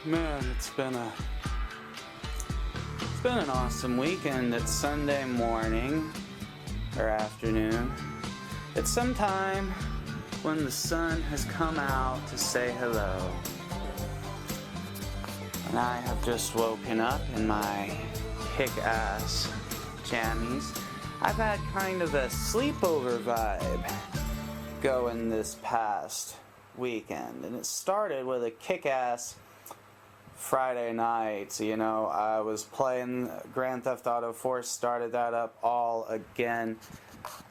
Man, it's been an awesome weekend. It's Sunday morning or afternoon. It's sometime when the sun has come out to say hello. And I have just woken up in my kick-ass jammies. I've had kind of a sleepover vibe going this past weekend, and it started with a kick-ass Friday night. You know, I was playing Grand Theft Auto 4, started that up all again.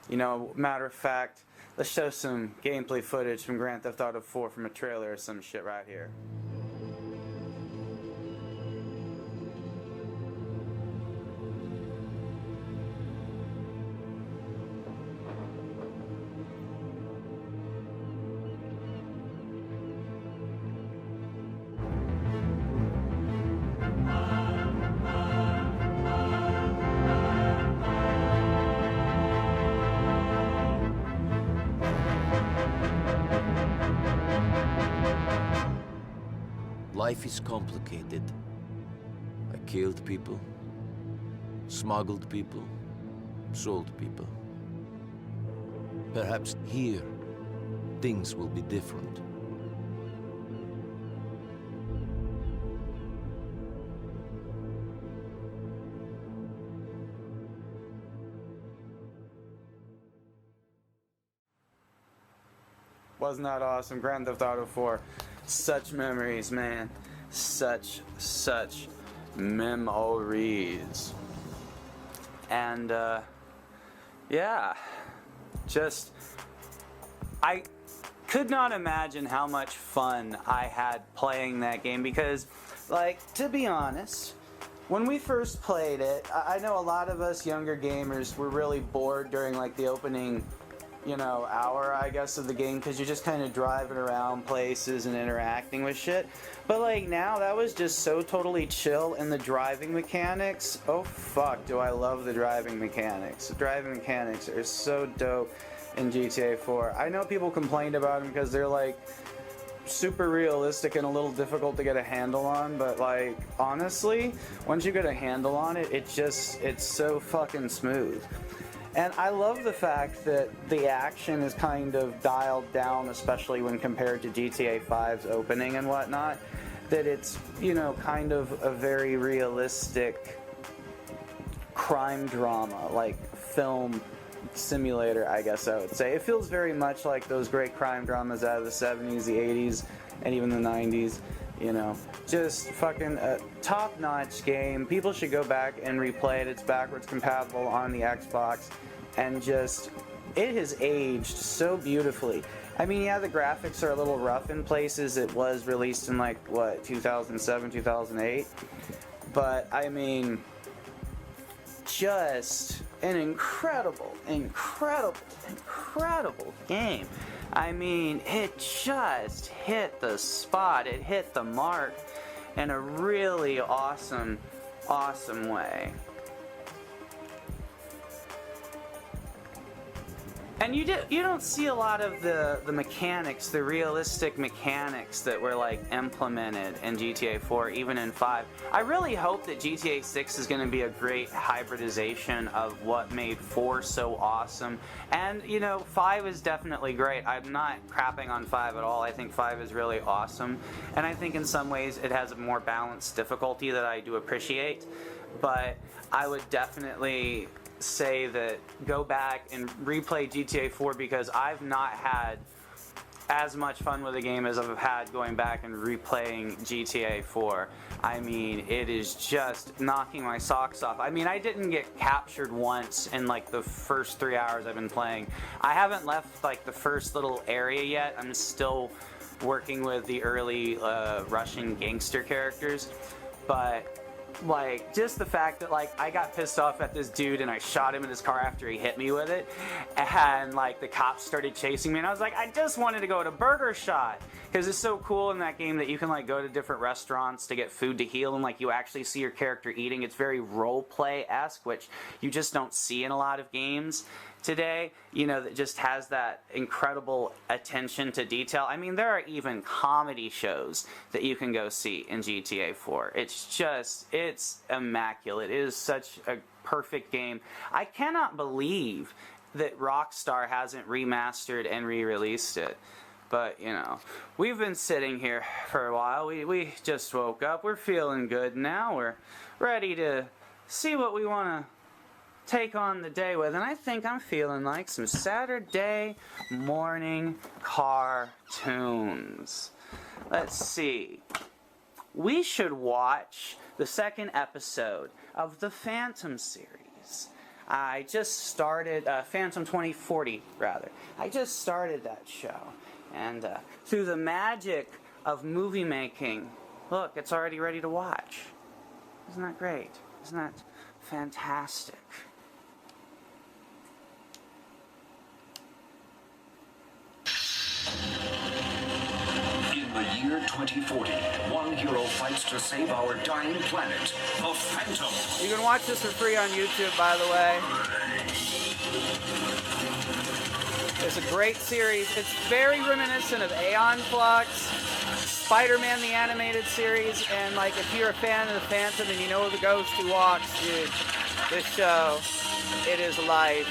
You know, matter of fact, let's show some gameplay footage from Grand Theft Auto 4 from a trailer or some shit right here. Life is complicated. I killed people, smuggled people, sold people. Perhaps here, things will be different. Wasn't that awesome? Grand Theft Auto 4. Such memories, man. Such memories. And, yeah. Just, I could not imagine how much fun I had playing that game because, like, to be honest, when we first played it, I know a lot of us younger gamers were really bored during, like, the opening, you know, hour, I guess, of the game, because you're just kind of driving around places and interacting with shit. But, like, now, that was just so totally chill, and the driving mechanics, oh, fuck, do I love the driving mechanics. The driving mechanics are so dope in GTA 4. I know people complained about them because they're, like, super realistic and a little difficult to get a handle on, but, like, honestly, once you get a handle on it, it's so fucking smooth. And I love the fact that the action is kind of dialed down, especially when compared to GTA 5's opening and whatnot, that it's, you know, kind of a very realistic crime drama, like film simulator, I guess I would say. It feels very much like those great crime dramas out of the 70s, the 80s, and even the 90s. You know, just fucking a top-notch game. People should go back and replay it. It's backwards compatible on the Xbox, and just, it has aged so beautifully. I mean, yeah, the graphics are a little rough in places. It was released in, like, what, 2007, 2008? But, I mean, just an incredible game. I mean, it just hit the spot. It hit the mark in a really awesome way. And you don't see a lot of the mechanics, the realistic mechanics that were, like, implemented in GTA 4, even in 5. I really hope that GTA 6 is going to be a great hybridization of what made 4 so awesome. And, you know, 5 is definitely great. I'm not crapping on 5 at all. I think 5 is really awesome. And I think in some ways it has a more balanced difficulty that I do appreciate. But I would definitely say that go back and replay GTA 4 because I've not had as much fun with the game as I've had going back and replaying GTA 4. I mean, it is just knocking my socks off. I mean, I didn't get captured once in, like, the first 3 hours I've been playing. I haven't left, like, the first little area yet. I'm still working with the early Russian gangster characters, but like, just the fact that, like, I got pissed off at this dude and I shot him in his car after he hit me with it, and, like, the cops started chasing me, and I was like, I just wanted to go to Burger Shot, because it's so cool in that game that you can, like, go to different restaurants to get food to heal, and, like, you actually see your character eating. It's very role-play-esque, which you just don't see in a lot of games, today, you know, that just has that incredible attention to detail. I mean, there are even comedy shows that you can go see in GTA 4. It's immaculate. It is such a perfect game. I cannot believe that Rockstar hasn't remastered and re-released it. But, you know, we've been sitting here for a while. We just woke up. We're feeling good now. We're ready to see what we want to take on the day with. And I think I'm feeling like some Saturday morning cartoons. Let's see. We should watch the second episode of the Phantom series. I just started, Phantom 2040, rather. I just started that show. And through the magic of movie making, look, it's already ready to watch. Isn't that great? Isn't that fantastic? In the year 2040, one hero fights to save our dying planet, the Phantom. You can watch this for free on YouTube, by the way. It's a great series. It's very reminiscent of Aeon Flux, Spider-Man the Animated Series, and like if you're a fan of the Phantom and you know the ghost who walks, dude, this show, it is life.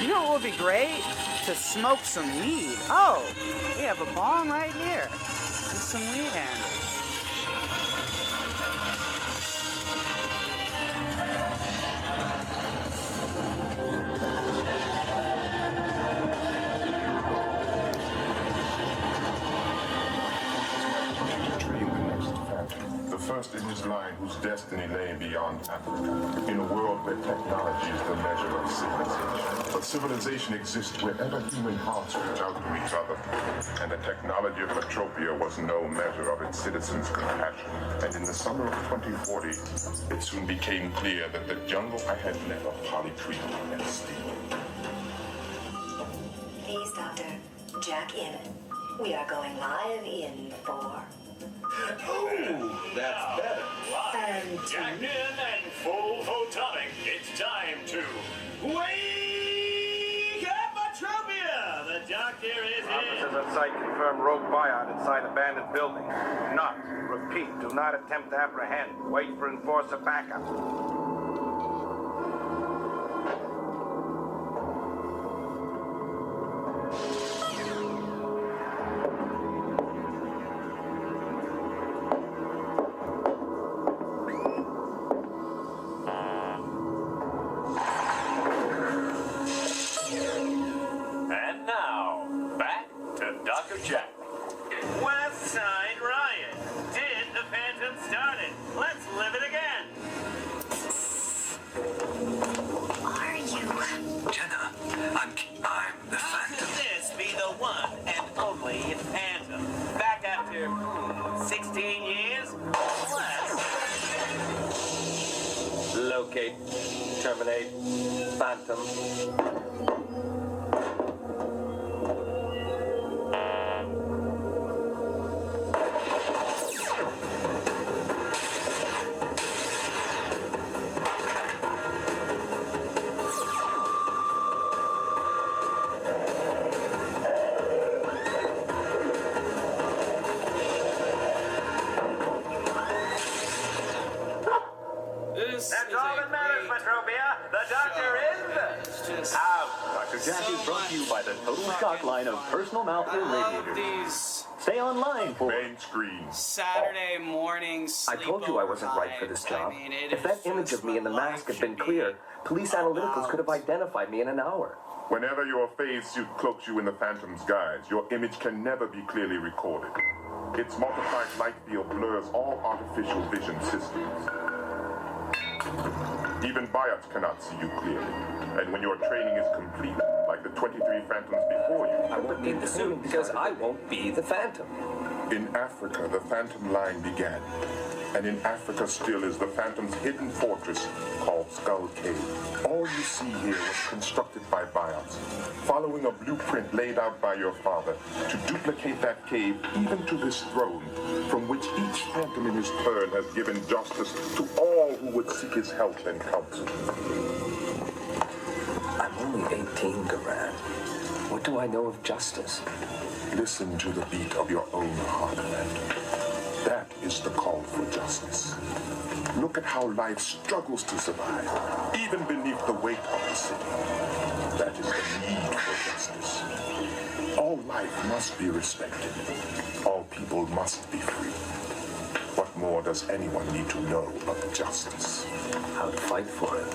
You know what would be great? To smoke some weed. Oh, we have a bong right here. And some weed handles. The first in his line whose destiny lay beyond Africa, in a world where technology is the measure of civilization. But civilization exists wherever human hearts reach out to each other, and the technology of Metropia was no measure of its citizens' compassion. And in the summer of 2040, it soon became clear that the jungle I had never polytreated and steel. Please, Doctor, jack in. We are going live in 4. Oh, that's better. And Jacked in and full photonic. It's time to wake up, Metropia! The doctor is Officers in. on site confirm rogue buyout inside abandoned building. Not, repeat, do not attempt to apprehend. Wait for enforcer backup. And now, back to Dr. Jack. West Side Riot. Did the Phantom start it? Let's live it again. are you? Jenna, I'm the How could Phantom. this be the one and only Phantom? Back after 16 years or less. Locate, terminate, Phantom. That's all that matters, Metropia. The doctor is out. Dr. Jack is brought to you by the Total Shock line of personal mouth I love radiators. these Stay online for... Main screen. Saturday morning I told you I wasn't right for this job. If that image of me in the mask had been clear, police analyticals could have identified me in an hour. Whenever your phase suit cloaks you in the Phantom's guise, your image can never be clearly recorded. Its multiplied light field blurs all artificial vision systems. Even biots cannot see you clearly. And when your training is complete, like the 23 Phantoms before you, I won't need the suit because I won't be the Phantom. In Africa, the Phantom line began, and in Africa still is the Phantom's hidden fortress called Skull Cave. All you see here was constructed by biots, following a blueprint laid out by your father to duplicate that cave even to this throne, from which each Phantom in his turn has given justice to all who would seek his help and counsel. I'm only 18, Garand. What do I know of justice? Listen to the beat of your own heart, Commander. That is the call for justice. Look at how life struggles to survive, even beneath the weight of the city. That is the need for justice. All life must be respected. All people must be free. What more does anyone need to know of justice? How to fight for it.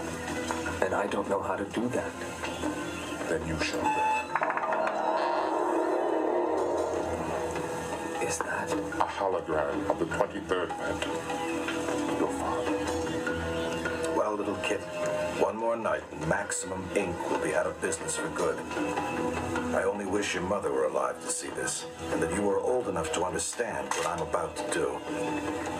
And I don't know how to do that. Then you shall learn. Is that a hologram of the 23rd Phantom? Your father. Well, little kid, one more night and Maximum Inc. will be out of business for good. I only wish your mother were alive to see this, and that you were old enough to understand what I'm about to do.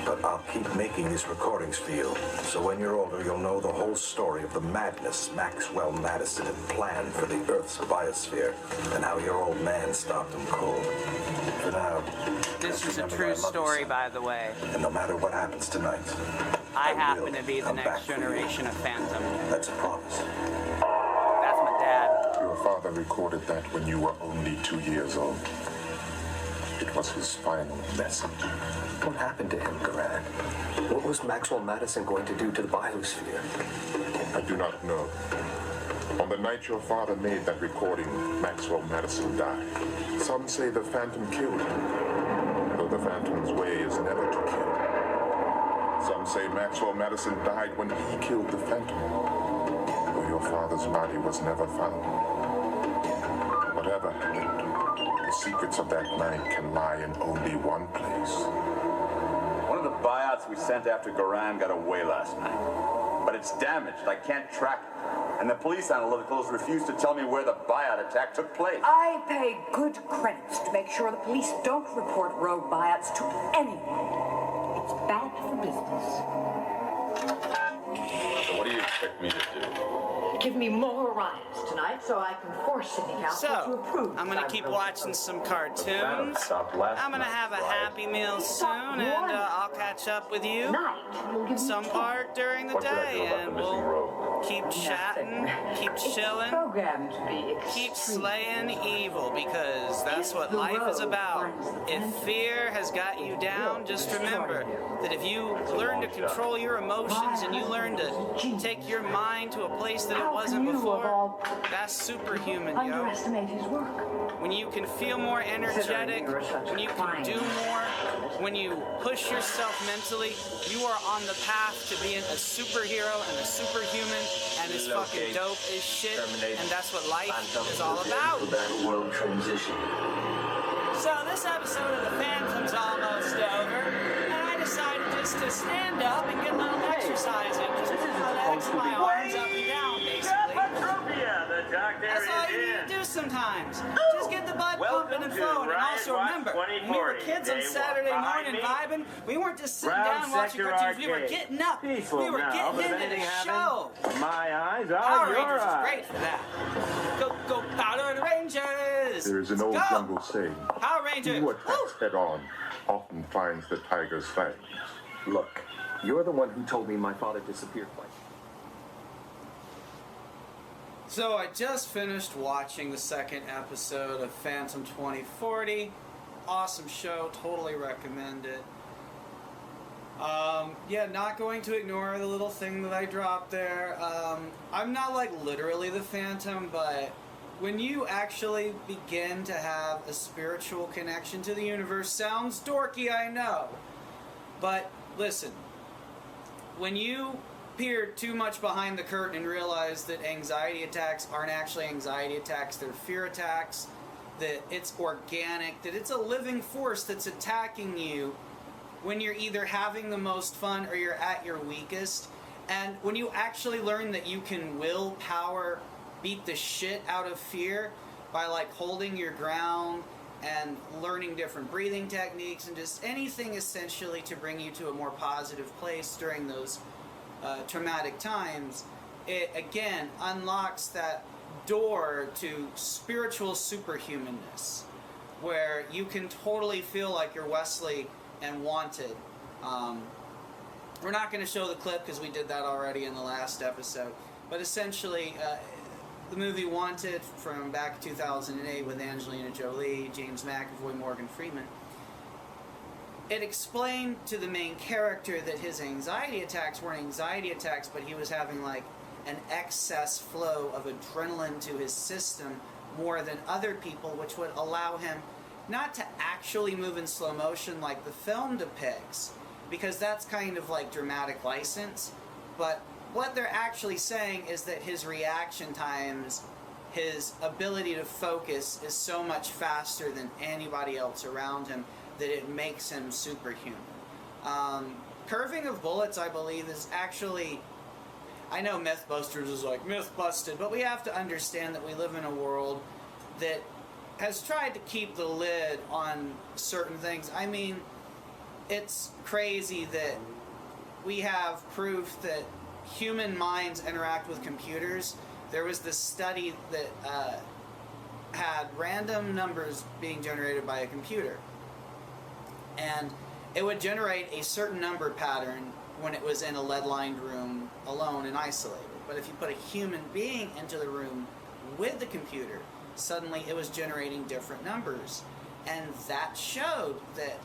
But I'll keep making these recordings for you, so when you're older, you'll know the whole story of the madness Maxwell Madison had planned for the Earth's biosphere, and how your old man stopped him cold. For now, This is a true story, by the way. and no matter what happens tonight, I will happen to be the come back next for you. generation of Phantom. That's a promise. That's my dad. Your father recorded that when you were only 2 years old. It was his final message. what happened to him, Garand? What was Maxwell Madison going to do to the biosphere? I do not know. On the night your father made that recording, Maxwell Madison died. Some say the Phantom killed him, though the Phantom's way is never to kill. Some say Maxwell Madison died when he killed the Phantom, though your father's body was never found. Whatever happened, the secrets of that night can lie in only one place. One of the buyouts we sent after Garand got away last night. But it's damaged. I can't track it. And the police analyticals refuse to tell me where the buyout attack took place. I pay good credits to make sure the police don't report rogue buyouts to anyone. It's bad for business. So what do you expect me to do? Give me more rhymes tonight so I can force city council to So, approve. I'm gonna keep watching some cartoons. I'm gonna have a Happy Meal soon, and I'll catch up with you Tonight, you'll give me some part during the day, and we'll keep chatting, keep chilling, programmed to be keep slaying evil, because that's what life is about. If fear has got you down, just remember that if you learn to control your emotions and you learn to take your mind to a place that it wasn't before, that's superhuman, yo. underestimate his work. When you can feel more energetic, when you can do more, when you push yourself mentally, you are on the path to being a superhero and a superhuman, and it's fucking dope as shit, and that's what life is all about. World transition. So this episode of The Phantom's almost over, and I decided just to stand up and get a little exercise in, just move my legs and my arms up and down, basically. The doctor That's all is you need in. to do sometimes. Just get the blood Welcome pumping and to flowing. And Riot also Watch remember, when we were 2040, kids on day Saturday one. morning Behind vibing, we weren't just sitting Brown down watching Sector cartoons. We were Arcade. getting up. Peaceful We were now, getting but if into the anything show. happens, my eyes are Power your Rangers was eyes. great for that. Go Power Rangers! There is an old Let's go. jungle saying, Power Rangers! he who attacks head-on often finds the tiger's fangs. Look, you're the one who told me my father disappeared like. So I just finished watching the second episode of Phantom 2040. Awesome show, totally recommend it. Yeah, not going to ignore the little thing that I dropped there. I'm not like literally the Phantom, but when you actually begin to have a spiritual connection to the universe, sounds dorky, I know. But listen, when you peer too much behind the curtain and realize that anxiety attacks aren't actually anxiety attacks, they're fear attacks, that it's organic, that it's a living force that's attacking you when you're either having the most fun or you're at your weakest, and when you actually learn that you can willpower beat the shit out of fear by like holding your ground and learning different breathing techniques and just anything essentially to bring you to a more positive place during those traumatic times, it again unlocks that door to spiritual superhumanness, where you can totally feel like you're Wesley and Wanted. We're not going to show the clip because we did that already in the last episode, but essentially the movie Wanted from back in 2008 with Angelina Jolie, James McAvoy, Morgan Freeman, it explained to the main character that his anxiety attacks weren't anxiety attacks, but he was having like an excess flow of adrenaline to his system more than other people, which would allow him not to actually move in slow motion like the film depicts, because that's kind of like dramatic license, but what they're actually saying is that his reaction times, his ability to focus is so much faster than anybody else around him that it makes him superhuman. Curving of bullets, I believe, is actually... I know Mythbusters is like, myth busted, but we have to understand that we live in a world that has tried to keep the lid on certain things. I mean, it's crazy that we have proof that human minds interact with computers. There was this study that had random numbers being generated by a computer, and it would generate a certain number pattern when it was in a lead-lined room alone and isolated. But if you put a human being into the room with the computer, suddenly it was generating different numbers. And that showed that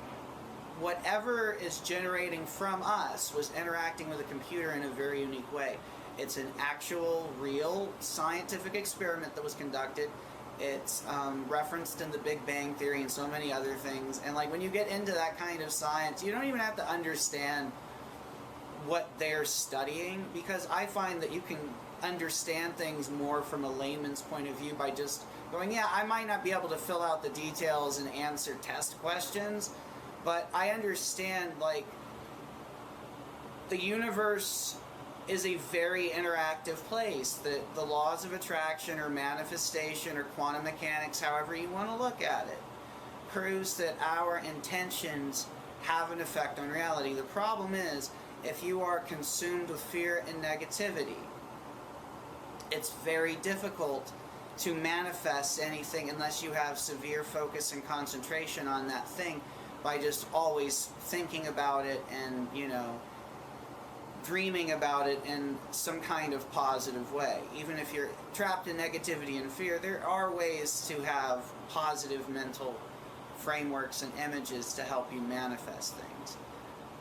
whatever is generating from us was interacting with a computer in a very unique way. It's an actual, real scientific experiment that was conducted. It's referenced in the Big Bang Theory and so many other things. And like when you get into that kind of science, you don't even have to understand what they're studying, because I find that you can understand things more from a layman's point of view by just going, yeah, I might not be able to fill out the details and answer test questions, but I understand, like, the universe is a very interactive place, that the laws of attraction or manifestation or quantum mechanics, however you want to look at it, proves that our intentions have an effect on reality. The problem is, if you are consumed with fear and negativity, it's very difficult to manifest anything unless you have severe focus and concentration on that thing by just always thinking about it and, you know, dreaming about it in some kind of positive way. Even if you're trapped in negativity and fear, there are ways to have positive mental frameworks and images to help you manifest things.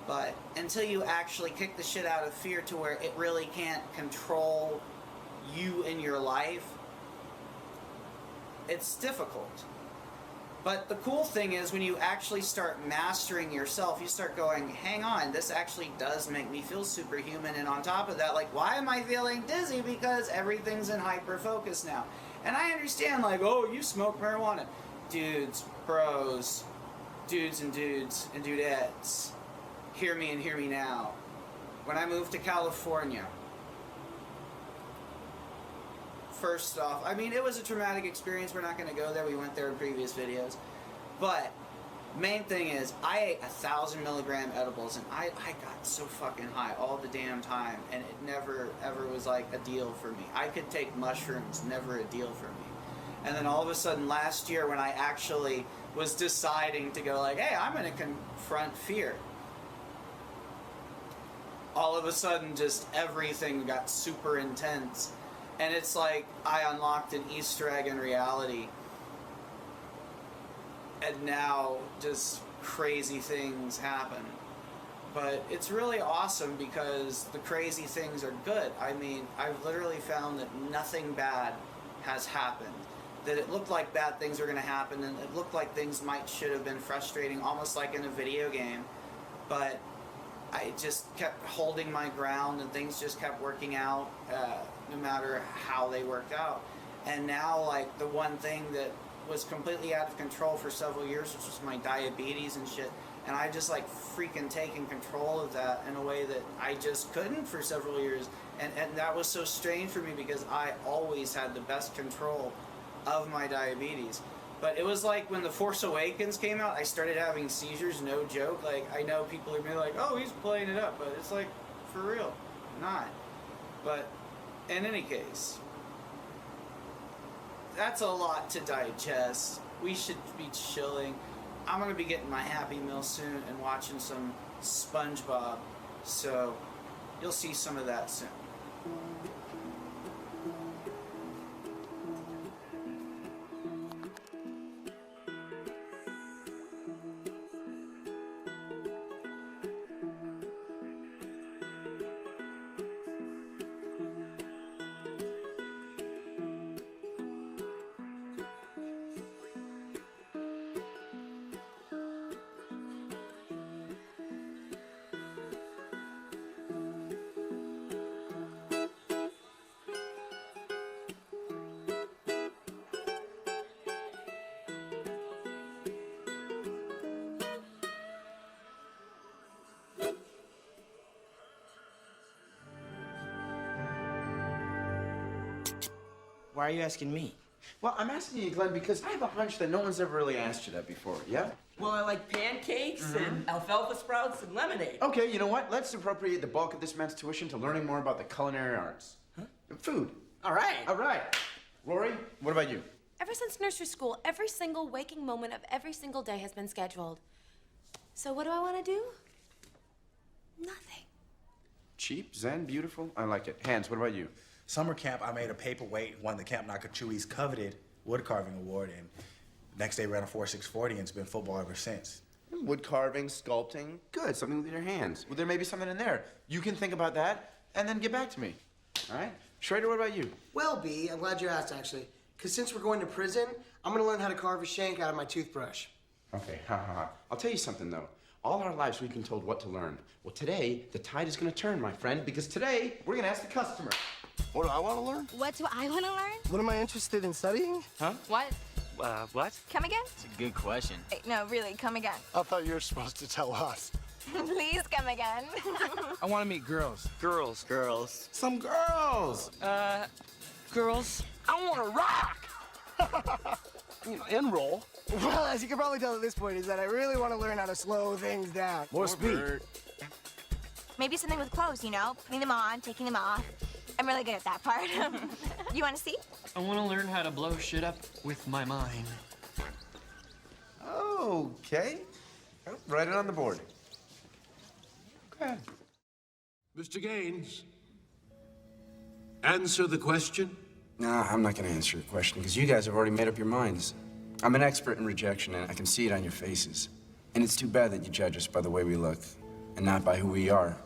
But until you actually kick the shit out of fear to where it really can't control you in your life, it's difficult. But the cool thing is when you actually start mastering yourself, you start going, hang on, this actually does make me feel superhuman. And on top of that, like, why am I feeling dizzy? Because everything's in hyper focus now. And I understand, like, oh, you smoke marijuana. Dudes, bros, dudes and dudettes. Hear me and hear me now. When I moved to California, first off, I mean, it was a traumatic experience. We're not going to go there. We went there in previous videos. But main thing is, I ate 1,000 milligram edibles, and I got so fucking high all the damn time, and it never, ever was like a deal for me. I could take mushrooms, never a deal for me. And then all of a sudden last year when I actually was deciding to go like, hey, I'm going to confront fear, all of a sudden just everything got super intense. And it's like I unlocked an Easter egg in reality. And now just crazy things happen. But it's really awesome because the crazy things are good. I mean, I've literally found that nothing bad has happened. That it looked like bad things were going to happen, and it looked like things should have been frustrating, almost like in a video game. But I just kept holding my ground, and things just kept working out, no matter how they worked out. And now, like, the one thing that was completely out of control for several years, which was my diabetes and shit, and I just, like, freaking taken control of that in a way that I just couldn't for several years. And that was so strange for me because I always had the best control of my diabetes. But it was like when The Force Awakens came out, I started having seizures, no joke. Like, I know people are like, oh, he's playing it up, but it's like, for real, not. But in any case, that's a lot to digest. We should be chilling. I'm gonna be getting my Happy Meal soon and watching some SpongeBob, so you'll see some of that soon. Why are you asking me? Well, I'm asking you, Glenn, because I have a hunch that no one's ever really asked you that before, yeah? Well, I like pancakes and alfalfa sprouts and lemonade. Okay, you know what? Let's appropriate the bulk of this man's tuition to learning more about the culinary arts. Huh? Food. All right. All right. Rory, what about you? Ever since nursery school, every single waking moment of every single day has been scheduled. So what do I want to do? Nothing. Cheap, zen, beautiful. I like it. Hans, what about you? Summer camp, I made a paperweight, won the Camp Nakachui's coveted wood carving award, and next day ran a 4.640, and it's been football ever since. Wood carving, sculpting, good, something with your hands. Well, there may be something in there. You can think about that and then get back to me, all right? Schrader, what about you? Well, B, I'm glad you asked, actually, because since we're going to prison, I'm going to learn how to carve a shank out of my toothbrush. Okay, ha ha ha. I'll tell you something, though. All our lives we've been told what to learn. Well, today, the tide is going to turn, my friend, because today, we're going to ask the customer. What do I want to learn? What do I want to learn? What am I interested in studying? Huh? What? What? Come again? It's a good question. Wait, no, really, come again. I thought you were supposed to tell us. Please come again. I want to meet girls. Girls. Girls. Some girls. Girls. I want to rock. You know, and roll. Well, as you can probably tell at this point, is that I really want to learn how to slow things down. More speed. Maybe something with clothes, you know? Putting them on, taking them off. I'm really good at that part. You want to see? I want to learn how to blow shit up with my mind. Okay. Write it on the board. Okay. Mr. Gaines, answer the question. Nah, I'm not gonna answer your question because you guys have already made up your minds. I'm an expert in rejection and I can see it on your faces. And it's too bad that you judge us by the way we look and not by who we are.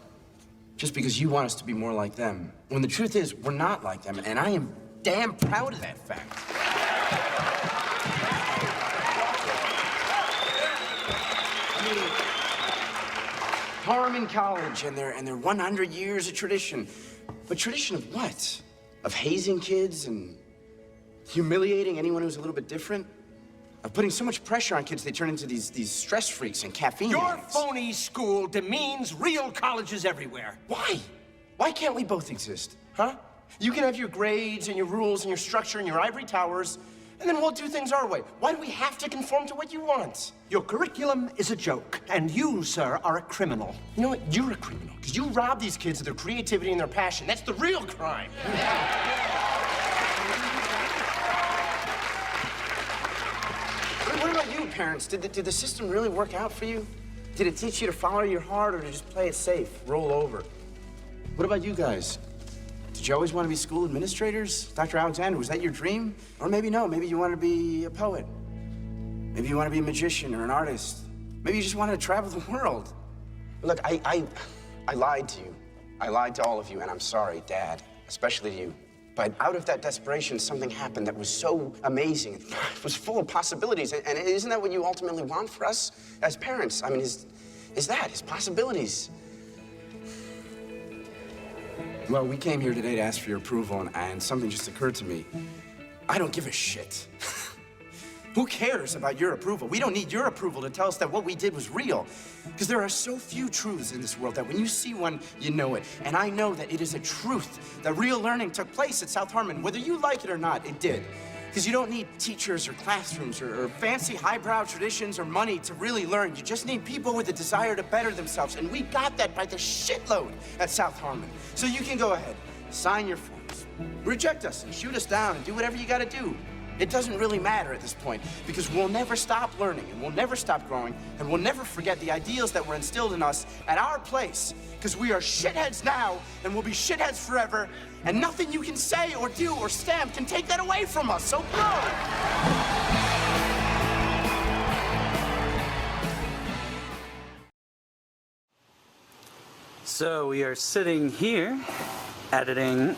Just because you want us to be more like them. When the truth is, we're not like them, and I am damn proud of that fact. Harmon College and their 100 years of tradition. But tradition of what? Of hazing kids and humiliating anyone who's a little bit different? Of putting so much pressure on kids they turn into these stress freaks and caffeine Your addicts. phony school demeans real colleges everywhere. Why? Why can't we both exist, huh? You can have your grades and your rules and your structure and your ivory towers, and then we'll do things our way. Why do we have to conform to what you want? Your curriculum is a joke, and you, sir, are a criminal. You know what? You're a criminal, because you rob these kids of their creativity and their passion. That's the real crime. What about you, parents? Did the system really work out for you? Did it teach you to follow your heart or to just play it safe, roll over? What about you guys? Did you always want to be school administrators? Dr. Alexander, was that your dream? Or maybe no, maybe you wanted to be a poet. Maybe you want to be a magician or an artist. Maybe you just wanted to travel the world. Look, I lied to you. I lied to all of you, and I'm sorry, Dad, especially to you. But out of that desperation, something happened that was so amazing. It was full of possibilities, and isn't that what you ultimately want for us as parents? I mean, is possibilities. Well, we came here today to ask for your approval, and something just occurred to me. I don't give a shit. Who cares about your approval? We don't need your approval to tell us that what we did was real. Because there are so few truths in this world that when you see one, you know it. And I know that it is a truth that real learning took place at South Harmon. Whether you like it or not, it did. Because you don't need teachers or classrooms or fancy highbrow traditions or money to really learn. You just need people with a desire to better themselves. And we got that by the shitload at South Harmon. So you can go ahead, sign your forms, reject us and shoot us down and do whatever you gotta do. It doesn't really matter at this point because we'll never stop learning and we'll never stop growing and we'll never forget the ideals that were instilled in us at our place because we are shitheads now and we'll be shitheads forever and nothing you can say or do or stamp can take that away from us, so go! So we are sitting here editing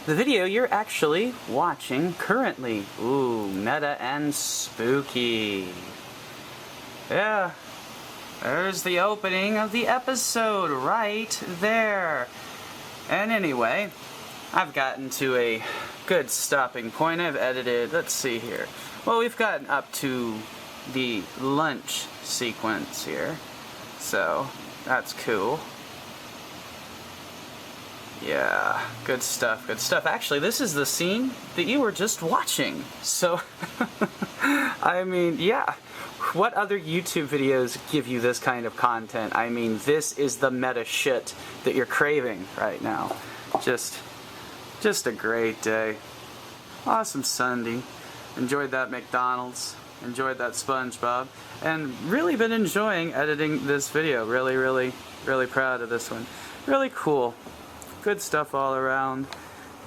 the video you're actually watching currently. Ooh, meta and spooky. Yeah, there's the opening of the episode right there. And anyway, I've gotten to a good stopping point. I've edited, let's see here. Well, we've gotten up to the lunch sequence here. So, that's cool. Yeah, good stuff, good stuff. Actually, this is the scene that you were just watching. So, I mean, yeah. What other YouTube videos give you this kind of content? I mean, this is the meta shit that you're craving right now. Just a great day. Awesome Sunday. Enjoyed that McDonald's. Enjoyed that SpongeBob. And really been enjoying editing this video. Really, really, really proud of this one. Really cool. Good stuff all around.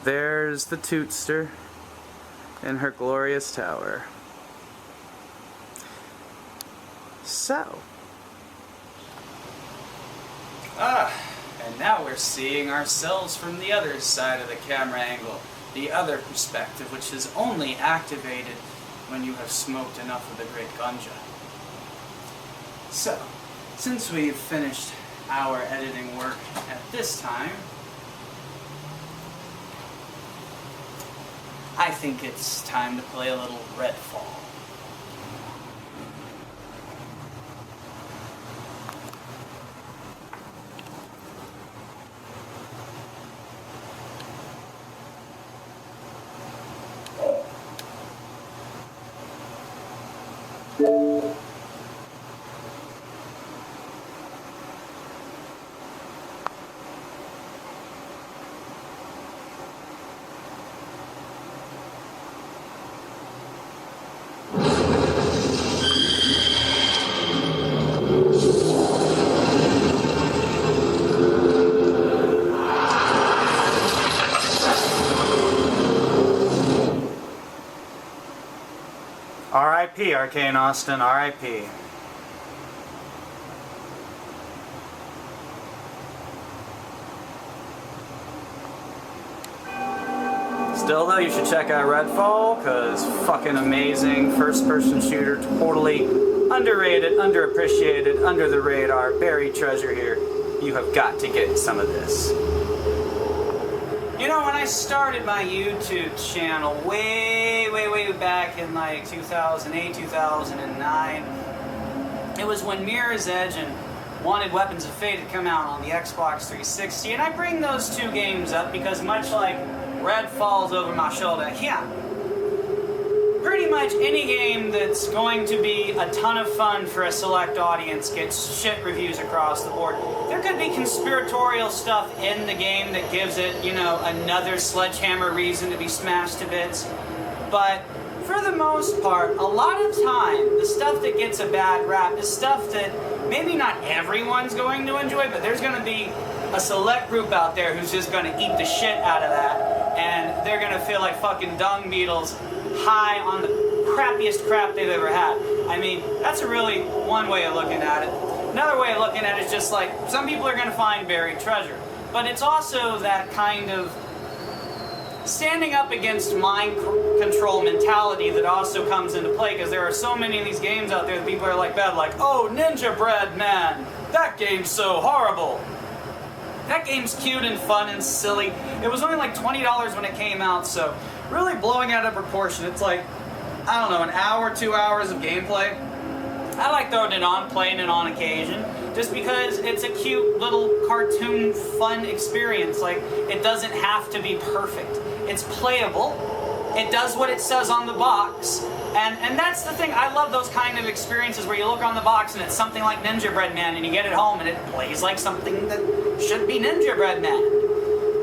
There's the Tootster in her glorious tower. So. And now we're seeing ourselves from the other side of the camera angle. The other perspective, which is only activated when you have smoked enough of the great ganja. So, since we've finished our editing work at this time, I think it's time to play a little Redfall. R.I.P. Arcane Austin, R.I.P. Still though, you should check out Redfall, cause fucking amazing first-person shooter, totally underrated, underappreciated, under the radar, buried treasure here. You have got to get some of this. You know, when I started my YouTube channel way back in like 2008, 2009, it was when Mirror's Edge and Wanted Weapons of Fate had come out on the Xbox 360, and I bring those two games up because much like Redfall's over my shoulder, yeah, pretty much any game that's going to be a ton of fun for a select audience gets shit reviews across the board. There could be conspiratorial stuff in the game that gives it, you know, another sledgehammer reason to be smashed to bits. But for the most part, a lot of time, the stuff that gets a bad rap is stuff that maybe not everyone's going to enjoy, but there's going to be a select group out there who's just going to eat the shit out of that, and they're going to feel like fucking dung beetles high on the crappiest crap they've ever had. I mean, that's a really one way of looking at it. Another way of looking at it is just like, some people are going to find buried treasure. But it's also that kind of standing up against mind control mentality that also comes into play, because there are so many of these games out there that people are like bad, like, oh, Ninja Bread Man, that game's so horrible. That game's cute and fun and silly. It was only like $20 when it came out, so really blowing out of proportion. It's like, I don't know, an hour, 2 hours of gameplay. I like throwing it on, playing it on occasion, just because it's a cute little cartoon fun experience. Like, it doesn't have to be perfect. It's playable, it does what it says on the box. And that's the thing, I love those kind of experiences where you look on the box and it's something like Ninja Bread Man and you get it home and it plays like something that should be Ninja Bread Man.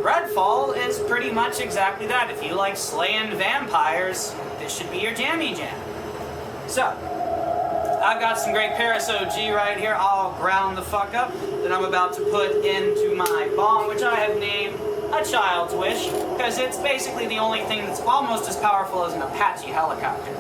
Redfall is pretty much exactly that. If you like slaying vampires, this should be your jammy jam. So, I've got some great Paris OG right here. I'll ground the fuck up that I'm about to put into my bong, which I have named A Child's Wish, because it's basically the only thing that's almost as powerful as an Apache helicopter.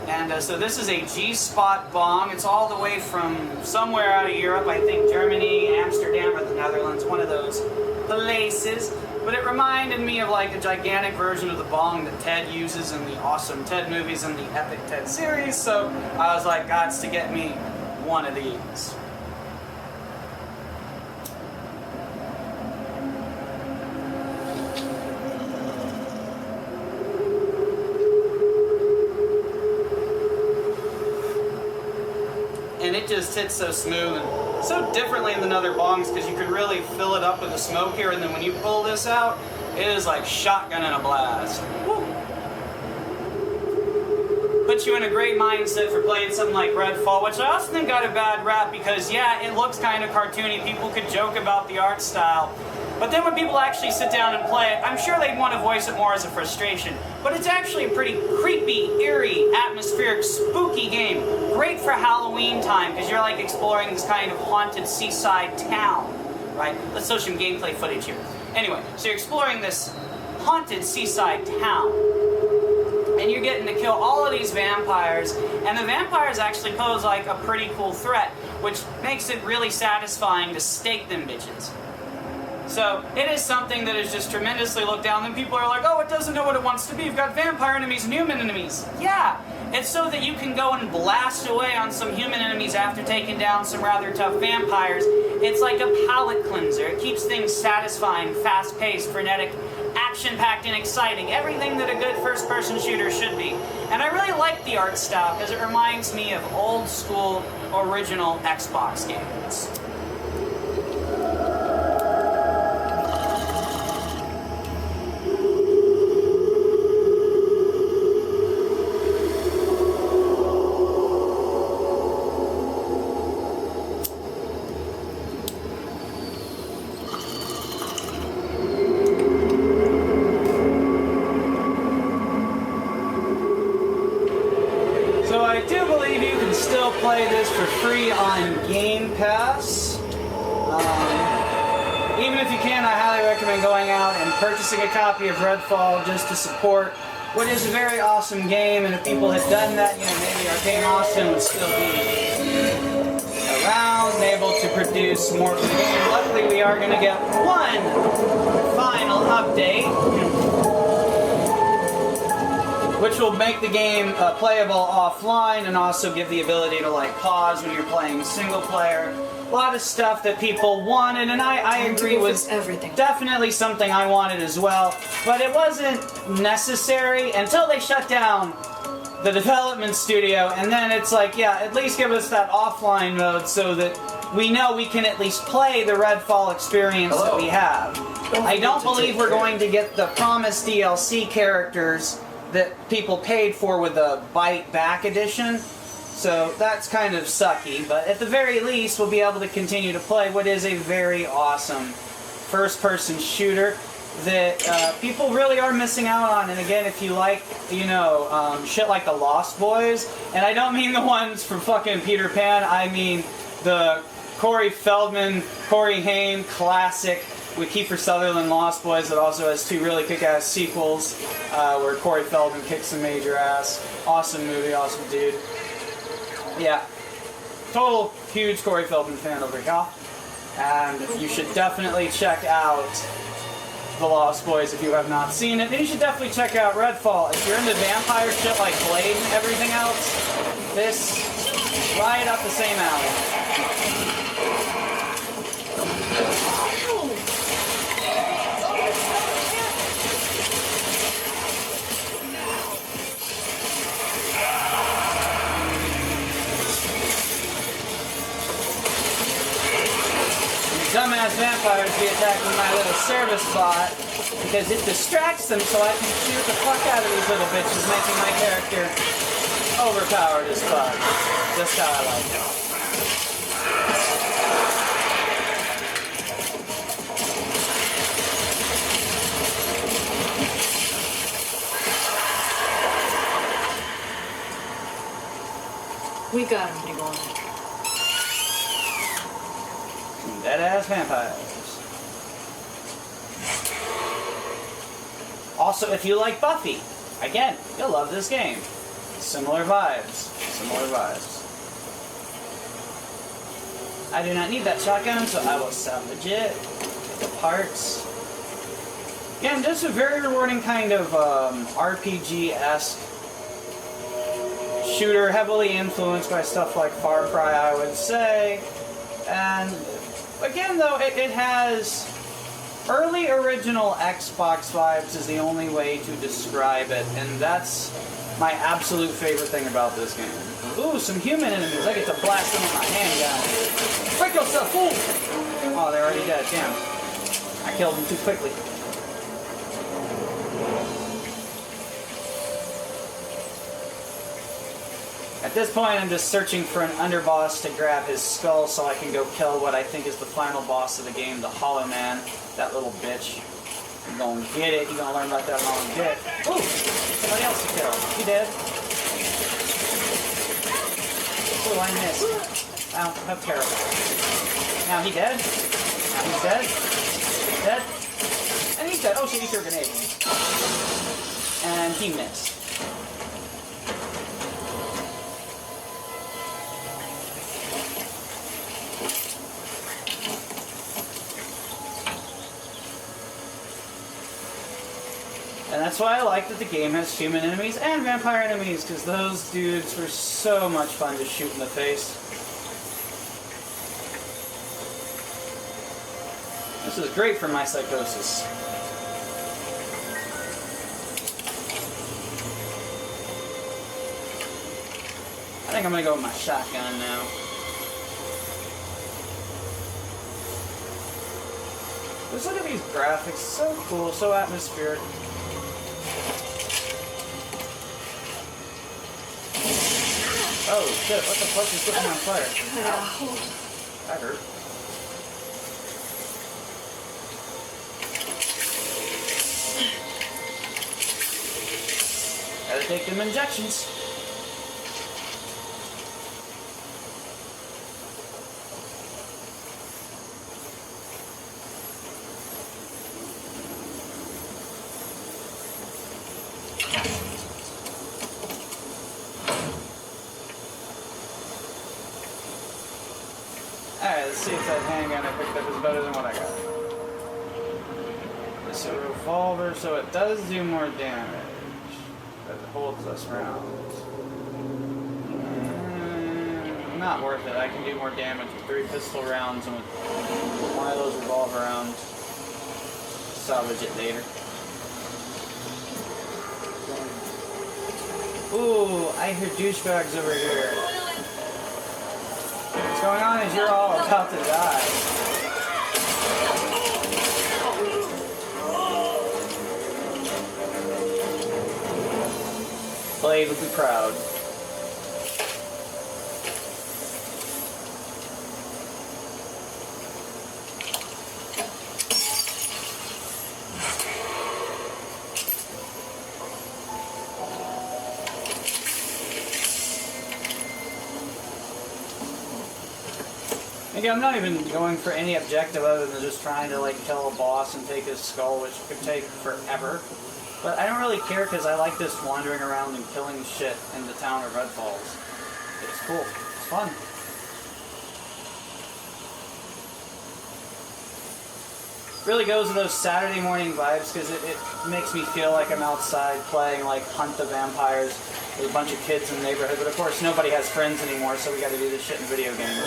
And so this is a G-Spot bong. It's all the way from somewhere out of Europe, I think Germany, Amsterdam, or the Netherlands, one of those places. But it reminded me of like a gigantic version of the bong that Ted uses in the awesome Ted movies and the epic Ted series. So I was like, gots to get me one of these. And it just hits so smooth and so differently than other bongs because you could really fill it up with the smoke here, and then when you pull this out, it is like shotgun and a blast. Woo. Puts you in a great mindset for playing something like Redfall, which I also think got a bad rap because, yeah, it looks kind of cartoony. People could joke about the art style. But then when people actually sit down and play it, I'm sure they'd want to voice it more as a frustration. But it's actually a pretty creepy, eerie, atmospheric, spooky game. Great for Halloween time, because you're like exploring this kind of haunted seaside town, right? Let's show some gameplay footage here. Anyway, so you're exploring this haunted seaside town. And you're getting to kill all of these vampires, and the vampires actually pose like a pretty cool threat, which makes it really satisfying to stake them bitches. So, it is something that is just tremendously looked down, and people are like, oh, it doesn't know what it wants to be. You've got vampire enemies and human enemies. Yeah, it's so that you can go and blast away on some human enemies after taking down some rather tough vampires. It's like a palate cleanser. It keeps things satisfying, fast-paced, frenetic, action-packed, and exciting. Everything that a good first-person shooter should be. And I really like the art style because it reminds me of old-school, original Xbox games. Play this for free on Game Pass. Even if you can, I highly recommend going out and purchasing a copy of Redfall just to support what is a very awesome game. And if people had done that, you know, maybe Arcane Austin would still be around and able to produce more for the game. Luckily, we are going to get one final update, which will make the game playable offline and also give the ability to like pause when you're playing single player. A lot of stuff that people wanted, and I agree was definitely something I wanted as well, but it wasn't necessary until they shut down the development studio, and then it's like, yeah, at least give us that offline mode so that we know we can at least play the Redfall experience that we have. I don't believe we're going to get the promised DLC characters that people paid for with the Bite Back edition, so that's kind of sucky, but at the very least we'll be able to continue to play what is a very awesome first-person shooter that people really are missing out on. And again, if you like, you know, shit like the Lost Boys, and I don't mean the ones from fucking Peter Pan, I mean the Corey Feldman, Corey Haim classic with Kiefer Sutherland Lost Boys that also has two really kick-ass sequels where Corey Feldman kicks some major ass. Awesome movie, awesome dude. Yeah, total huge Corey Feldman fan over here. And you should definitely check out The Lost Boys if you have not seen it. And you should definitely check out Redfall. If you're into vampire shit like Blade and everything else, this right up the same alley. dumbass vampires be attacking my little service bot because it distracts them so I can shoot the fuck out of these little bitches, making my character overpowered as fuck. Just how I like it. We got him, big one. Dead-ass vampires. Also, if you like Buffy, again, you'll love this game. Similar vibes. Similar vibes. I do not need that shotgun, so I will salvage it. Get the parts. Again, just a very rewarding kind of RPG-esque shooter, heavily influenced by stuff like Far Cry, I would say. And again, though, it has early original Xbox vibes is the only way to describe it, and that's my absolute favorite thing about this game. Ooh, some human enemies. I get to blast them with my handgun. Quick yourself, fool! Oh, they're already dead. Damn. I killed them too quickly. At this point, I'm just searching for an underboss to grab his skull so I can go kill what I think is the final boss of the game, the Hollow Man. That little bitch. You're gonna get it. You're gonna learn about that in a bit. Ooh! Somebody else to kill. He dead. Ooh, I missed. Ow, how terrible. Now he dead. Now he's dead. Dead. And he's dead. Oh shit, he threw a grenade. And he missed. And that's why I like that the game has human enemies and vampire enemies, because those dudes were so much fun to shoot in the face. This is great for my psychosis. I think I'm gonna go with my shotgun now. Just look at these graphics, so cool, so atmospheric. Oh shit, what the fuck is putting me on fire? Ow. That hurt. Gotta take them injections. Alright, let's see if that handgun I picked up is better than what I got. It's a revolver, so it does do more damage. But it holds less rounds. Not worth it. I can do more damage with 3 pistol rounds and with one of those revolver rounds. Salvage it later. Ooh, I hear douchebags over here. What's going on is you're all about to die. Blade would be proud. Again, I'm not even going for any objective other than just trying to like kill a boss and take his skull, which could take forever. But I don't really care because I like just wandering around and killing shit in the town of Red Falls. It's cool. It's fun. Really goes with those Saturday morning vibes because it makes me feel like I'm outside playing like Hunt the Vampires with a bunch of kids in the neighborhood. But of course nobody has friends anymore, so we got to do this shit in video games.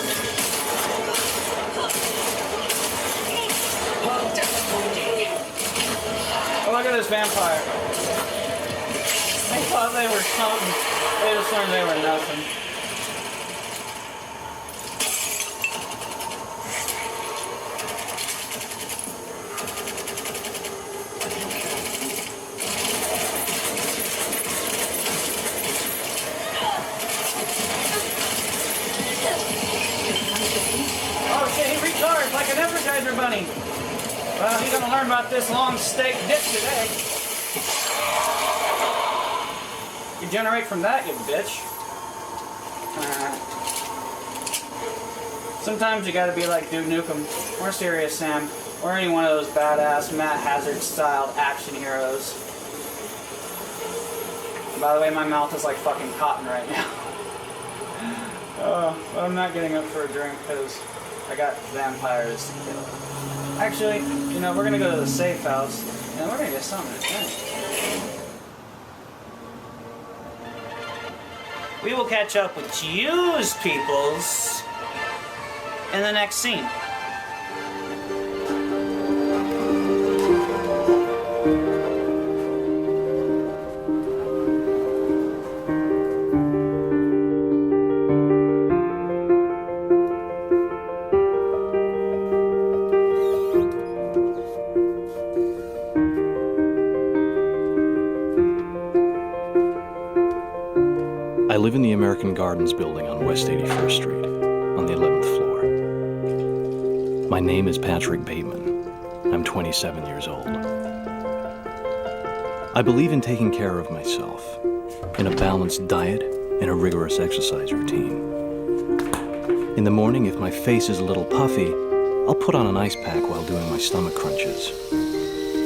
Oh, look at this vampire. I thought they were something. They just learned they were nothing. Badger Bunny. Well, you're gonna learn about this long steak dip today. You generate from that, you bitch. Sometimes you gotta be like Duke Nukem, or Serious Sam, or any one of those badass Matt Hazard-styled action heroes. By the way, my mouth is like fucking cotton right now. But I'm not getting up for a drink because I got vampires to kill. Actually, you know, we're gonna go to the safe house and we're gonna get something to drink. We will catch up with yous peoples in the next scene. I live in the American Gardens building on West 81st Street, on the 11th floor. My name is Patrick Bateman. I'm 27 years old. I believe in taking care of myself, in a balanced diet and a rigorous exercise routine. In the morning, if my face is a little puffy, I'll put on an ice pack while doing my stomach crunches.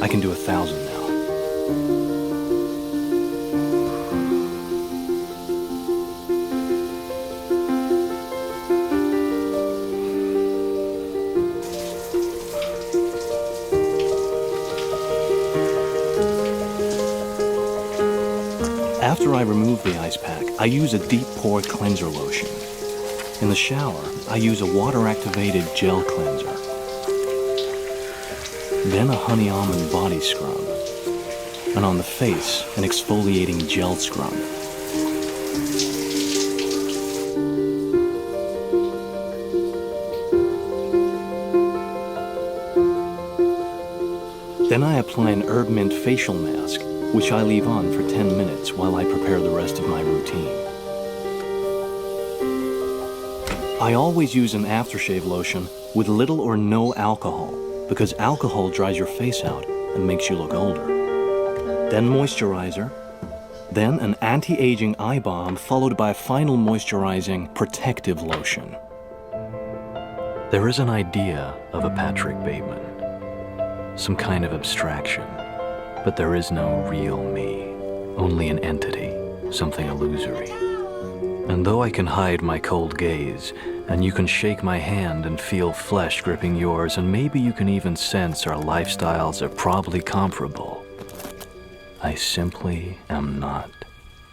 I can do 1,000 now. After I remove the ice pack, I use a deep pore cleanser lotion. In the shower, I use a water-activated gel cleanser. Then a honey almond body scrub. And on the face, an exfoliating gel scrub. Then I apply an herb mint facial mask, which I leave on for 10 minutes while I prepare the rest of my routine. I always use an aftershave lotion with little or no alcohol, because alcohol dries your face out and makes you look older. Then moisturizer, then an anti-aging eye balm followed by a final moisturizing protective lotion. There is an idea of a Patrick Bateman, some kind of abstraction. But there is no real me, only an entity, something illusory. And though I can hide my cold gaze, and you can shake my hand and feel flesh gripping yours, and maybe you can even sense our lifestyles are probably comparable, I simply am not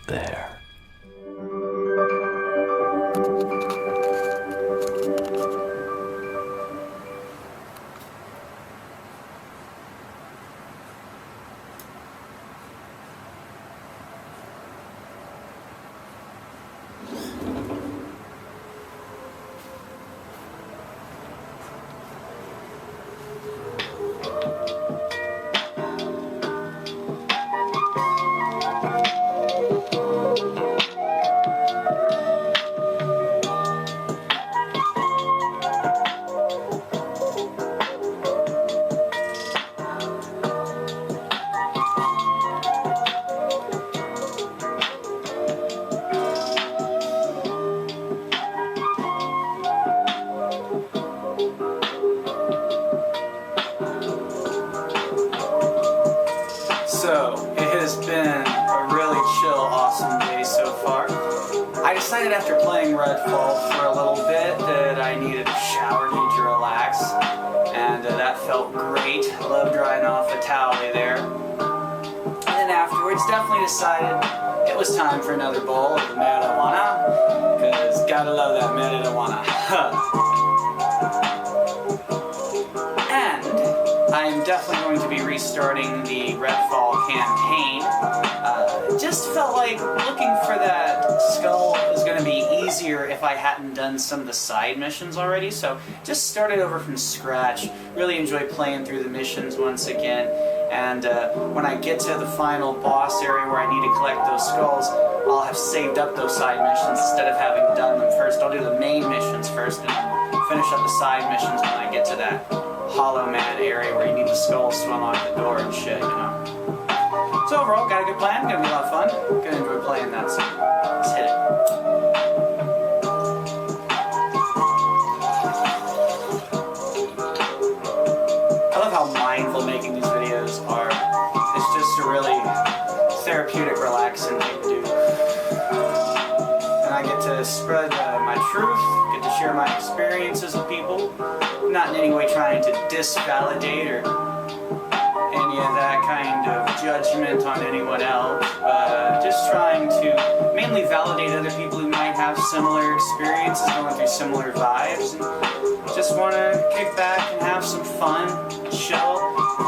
there. So, it has been a really chill, awesome day so far. I decided after playing Redfall for a little bit that I needed a shower, needed to relax, and that felt great. I love drying off a towel there. And then afterwards, definitely decided it was time for another bowl of marijuana, because gotta love that marijuana. And I'm definitely going to be restarting the Redfall campaign. Just felt like looking for that skull was going to be easier if I hadn't done some of the side missions already, so just started over from scratch. Really enjoyed playing through the missions once again, and when I get to the final boss area where I need to collect those skulls, I'll have saved up those side missions instead of having done them first. I'll do the main missions first and finish up the side missions when I get to that Hollow Man area where you need the skull to unlock the door and shit, you know. So overall, got a good plan, gonna be a lot of fun. Gonna enjoy playing that, so let's hit it. I love how mindful making these videos are. It's just a really therapeutic, relaxing thing to do. And I get to spread my truth, get to share my experiences with people, not in any way trying to disvalidate or any of that kind of judgment on anyone else, but just trying to mainly validate other people who might have similar experiences, going through similar vibes, and just want to kick back and have some fun, chill,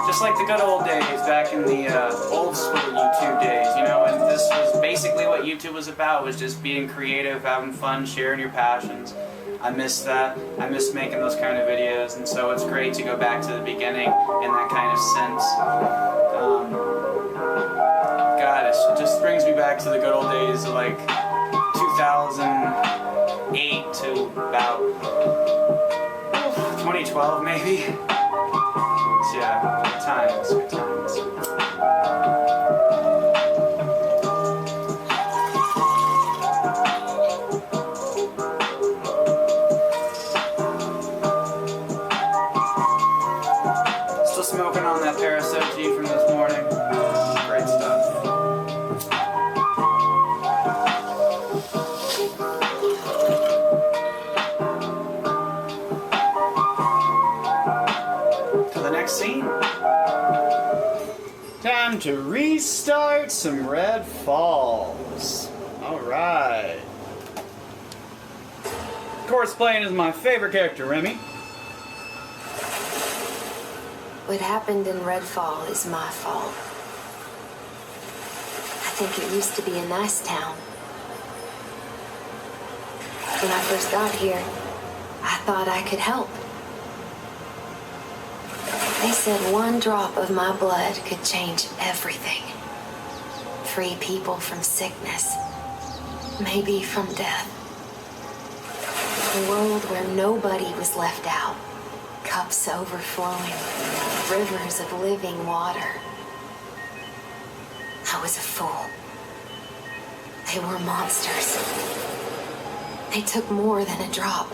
just like the good old days back in the old school YouTube days, you know, and this was basically what YouTube was about, was just being creative, having fun, sharing your passions. I miss that. I miss making those kind of videos, and so it's great to go back to the beginning in that kind of sense. God, it just brings me back to the good old days of like 2008 to about 2012 maybe. So yeah, good times, good times. Smoking on that Parasol tea from this morning. Great stuff. To the next scene. Time to restart some Red Falls. Alright. Of course, playing as my favorite character, Remy. What happened in Redfall is my fault. I think it used to be a nice town. When I first got here, I thought I could help. They said one drop of my blood could change everything. Free people from sickness, maybe from death. A world where nobody was left out. Cups overflowing, rivers of living water. I was a fool. They were monsters. They took more than a drop.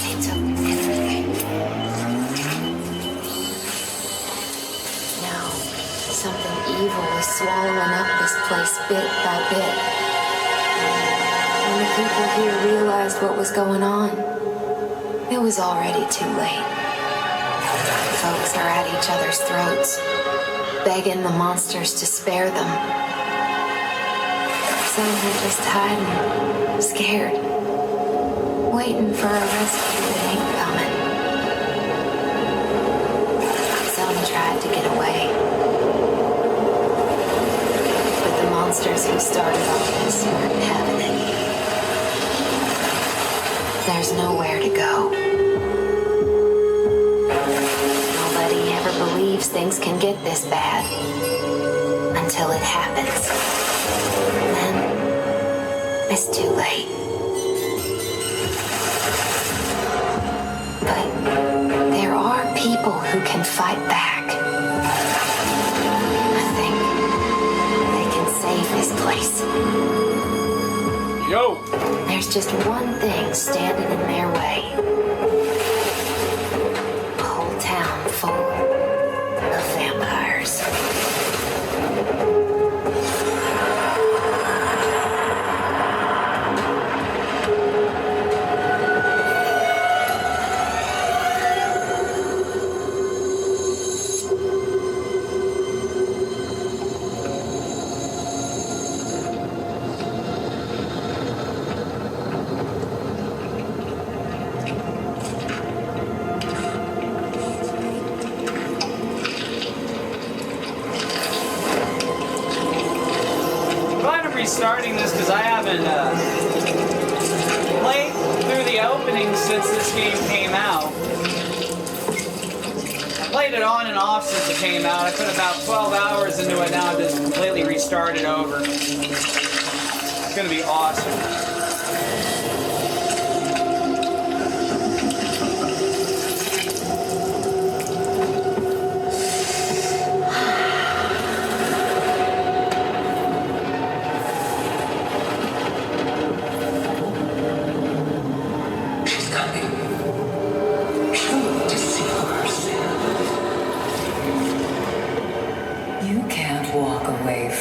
They took everything. Now, something evil is swallowing up this place bit by bit. When the people here realized what was going on, it was already too late. Folks are at each other's throats, begging the monsters to spare them. Some are just hiding, scared, waiting for a rescue that ain't coming. Some tried to get away. But the monsters who started all this weren't having it. There's nowhere to go. Nobody ever believes things can get this bad until it happens. Then it's too late. But there are people who can fight back. I think they can save this place. Yo! There's just one thing standing in their way. A whole town full of vampires. Restarting this because I haven't played through the opening since this game came out. I played it on and off since it came out. I put about 12 hours into it now. I just completely restarted over. It's gonna be awesome.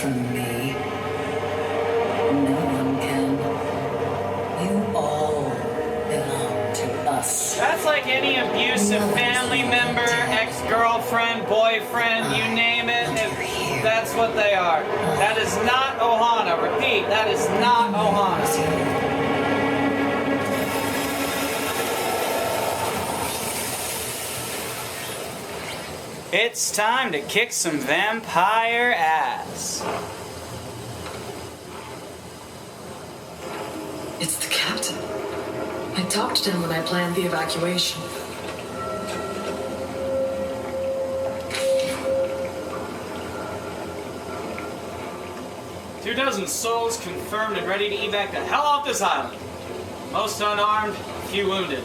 from me. No one can. You all belong to us. That's like any abusive family member, ex-girlfriend, boyfriend, you name it. That's what they are. That is not Ohana. Repeat, that is not Ohana. It's time to kick some vampire ass. It's the captain. I talked to him when I planned the evacuation. Two dozen souls confirmed and ready to evac the hell off this island. Most unarmed, few wounded.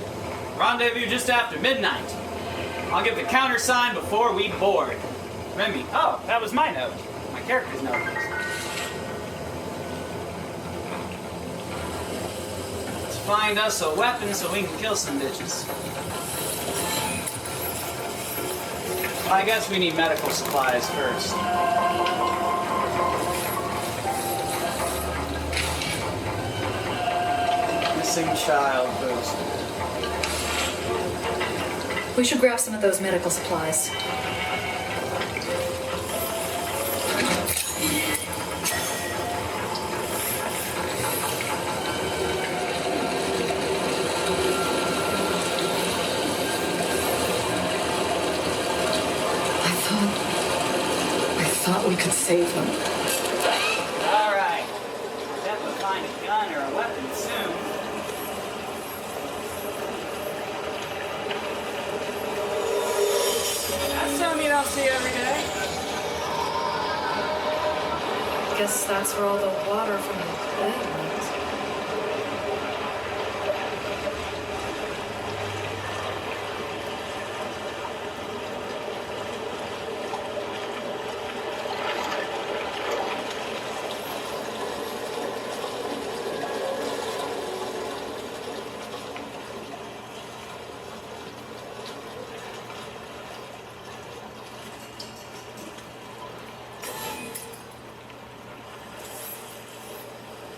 Rendezvous just after midnight. I'll give the countersign before we board. Remy. Oh, that was my note. My character's note. Let's find us a weapon so we can kill some bitches. I guess we need medical supplies first. Missing child booster. We should grab some of those medical supplies. I thought we could save them. All right. Definitely find a gun or a weapon soon. That's something you don't see every day. Guess that's where all the water from the bed went.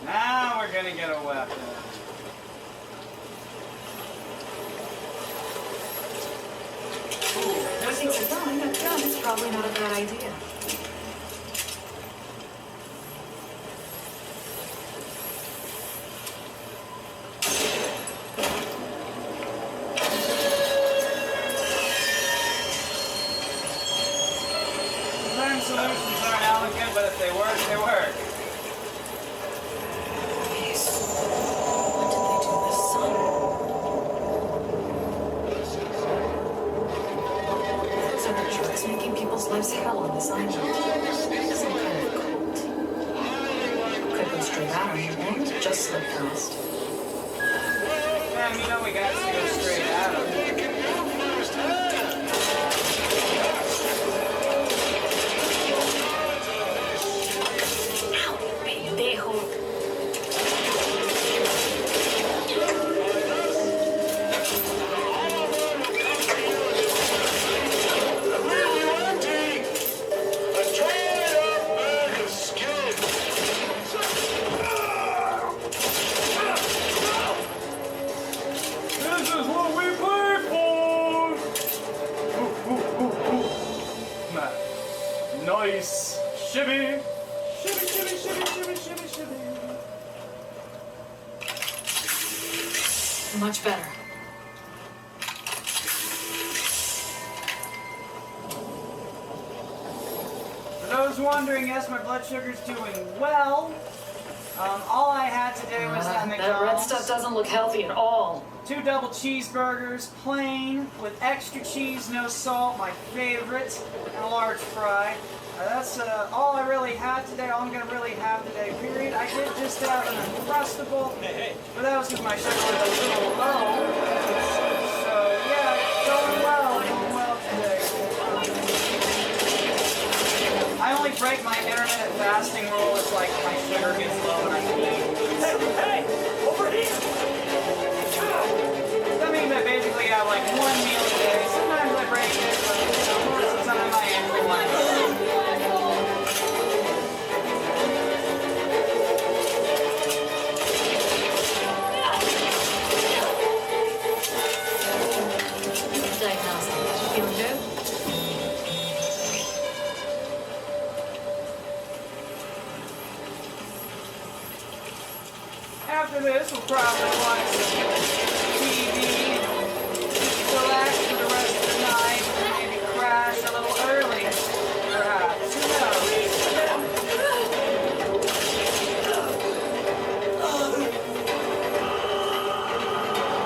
Now we're gonna get a weapon. Things are done. A gun is probably not a bad idea. Sometimes solutions aren't elegant, but if they work, they work. Those are the jerks making people's lives hell on this island. Some kind of cult. Could go straight at them or just slip past. Man, you know we got to go straight at them. This is what we play for! Nice! Shimmy! Shimmy, shimmy, shimmy, shimmy, shimmy, shimmy! Much better. For those wondering, yes, my blood sugar's doing well. All I had today was at That red McDonald's. stuff doesn't look healthy at all. 2 double cheeseburgers, plain, with extra cheese, no salt, my favorite, and a large fry. That's all I really had today, all I'm going to really have today, period. I did just have an Uncrustable, but that was because my sugar was a little low. So, yeah, going well today. I only break my intermittent fasting rule if, like, my sugar gets low and I can eat. Hey, over here! That means I basically have like 1 meal a day. Sometimes I break it, but most of the time I am for one. this will probably watch some TV, relax for the rest of the night, and maybe crash a little early, perhaps. Who knows?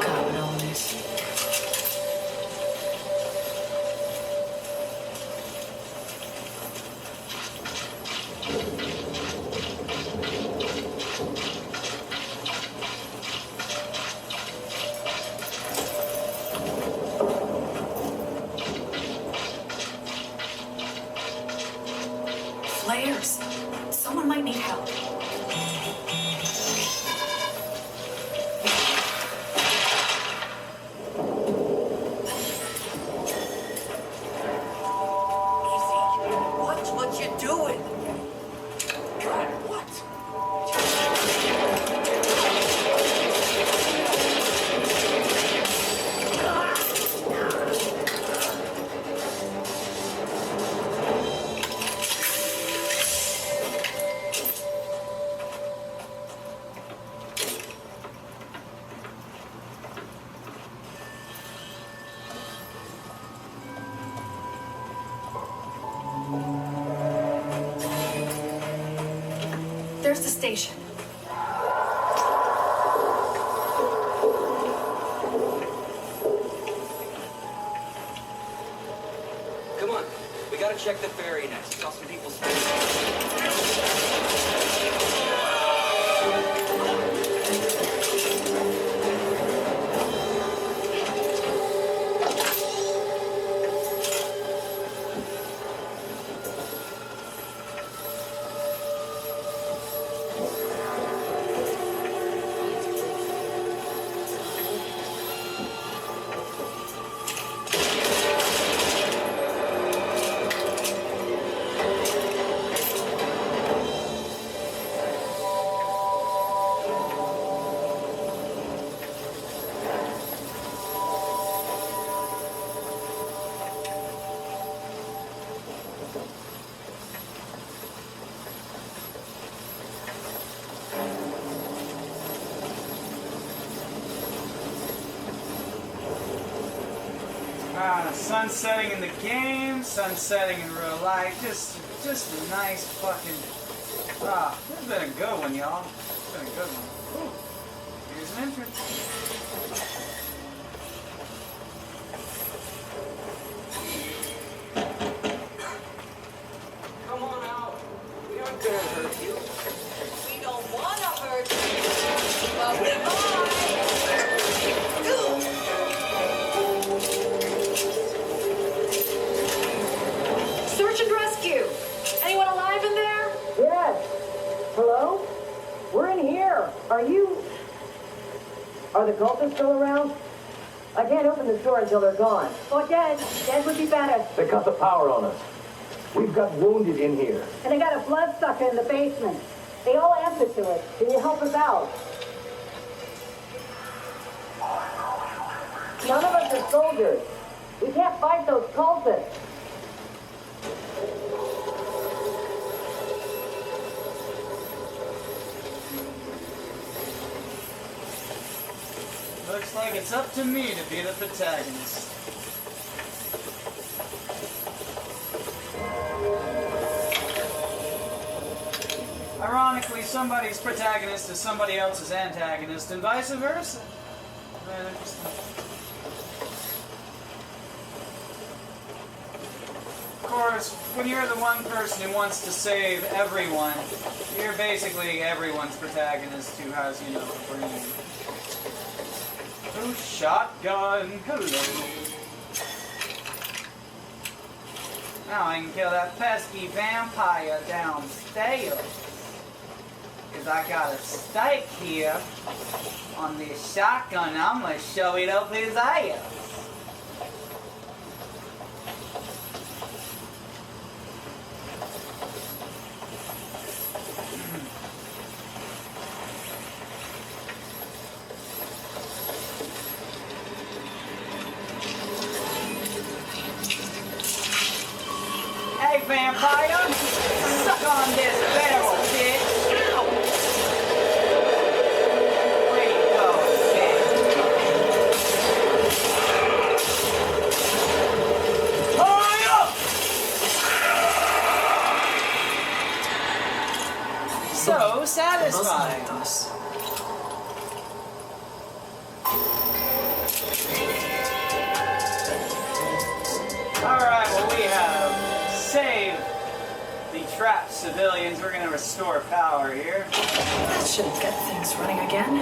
God knows. Flares. Someone might need help. Watch what you're doing. God, what? There's the station. Come on, we gotta check the ferry next. Saw some people Sun setting in the game, sun setting in real life. Just a nice fucking. This has been a good one, y'all. It's been a good one. Ooh. Here's an entrance. Come on out. We aren't gonna hurt you. We don't wanna hurt you, but we might. Search and rescue. Anyone alive in there? Yes. Hello? We're in here. Are the cultists still around? I can't open the door until they're gone. Oh, Dad. Dad would be better. They cut the power on us. We've got wounded in here. And they got a bloodsucker in the basement. They all answer to it. Can you help us out? None of us are soldiers. We can't fight those cultists. Looks like it's up to me to be the protagonist. Ironically, somebody's protagonist is somebody else's antagonist, and vice versa. Very interesting. Of course, when you're the one person who wants to save everyone, you're basically everyone's protagonist who has, a brain. Oh, shotgun, hello. Now I can kill that pesky vampire downstairs. Cause I got a stake here on this shotgun. I'm gonna show it up his ass. Hey, vampire! Suck on this barrel, bitch! trap civilians. We're gonna restore power here. That shouldn't get things running again.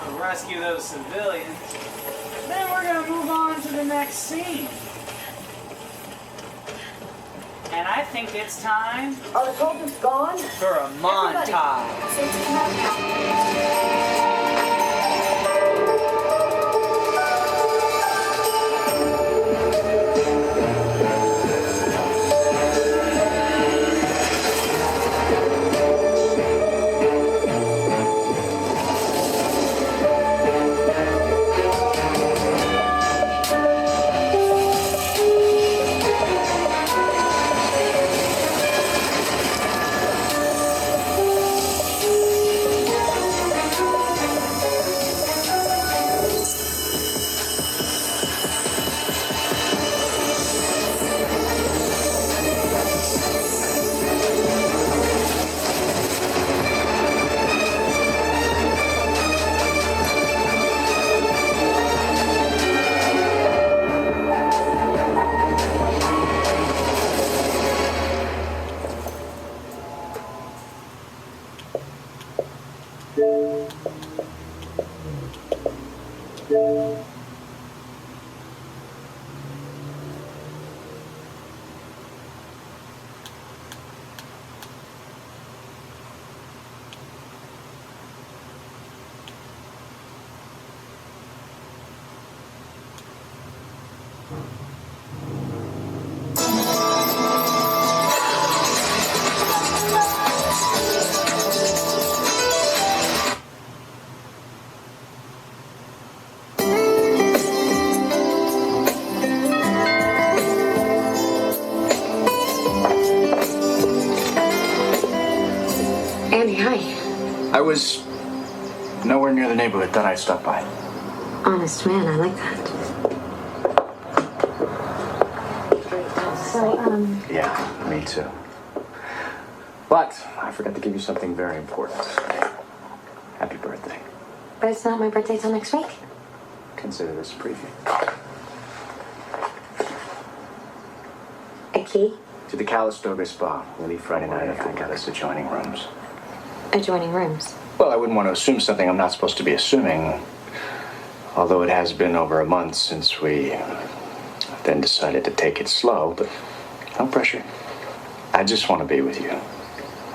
We'll rescue those civilians. Then we're gonna move on to the next scene. And I think it's time. Are the cultists gone? For a montage. I was nowhere near the neighborhood. Thought I'd stop by. Honest man, I like that. So, Yeah, me too. But I forgot to give you something very important. Happy birthday. but it's not my birthday till next week. Consider this a preview. A key? To the Calistoga Spa. We'll leave Friday night if they got us adjoining rooms. Adjoining rooms? Well, I wouldn't want to assume something I'm not supposed to be assuming. Although it has been over a month since we then decided to take it slow, but no pressure. I just want to be with you.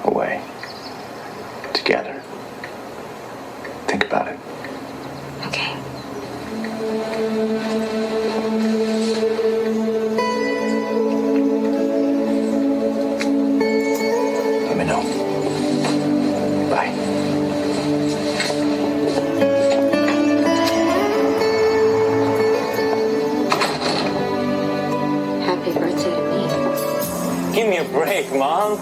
Away. Together. Think about it. Okay. Let me know. Bye. Happy birthday to me. Give me a break, Mom.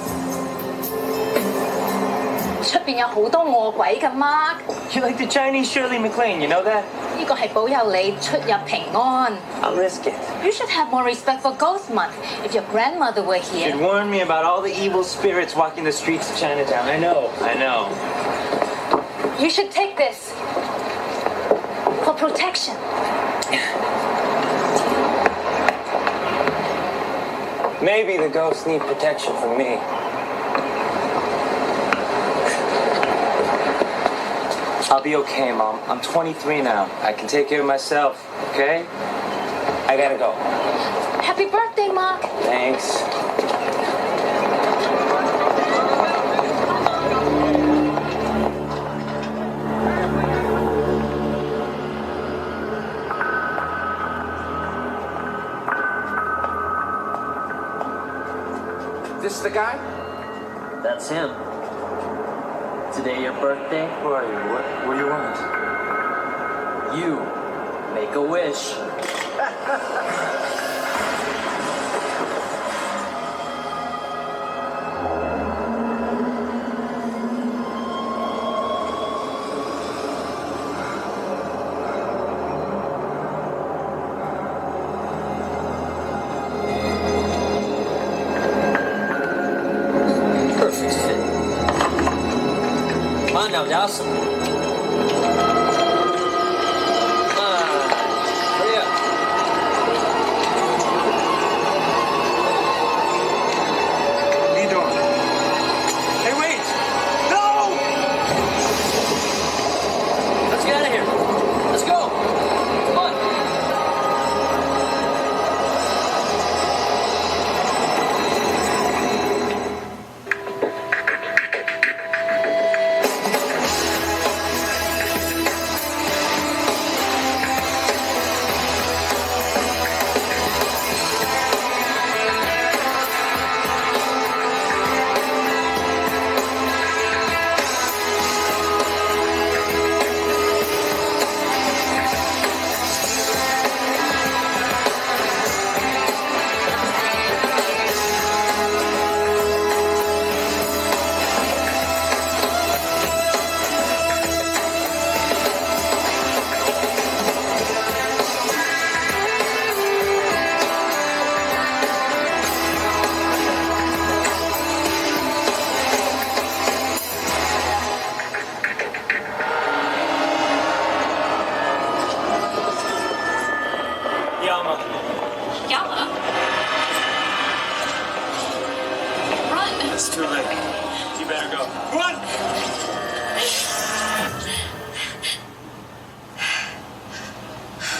出邊有好多餓鬼㗎，Mark。 You like the Chinese Shirley MacLaine, you know that? 呢個係保佑你出入平安。 I'll risk it. You should have more respect for Ghost Month. If your grandmother were here. Should warn me about all the evil spirits walking the streets of Chinatown. I know. You should take this for protection. Maybe the ghosts need protection from me. I'll be okay, Mom. I'm 23 now. I can take care of myself, okay? I gotta go. Happy birthday, Mark. Thanks. This the guy? That's him. Today your birthday? Who are you? What do you want? You. Make a wish. Perfect fit. Come on now, douse him. Hurry up.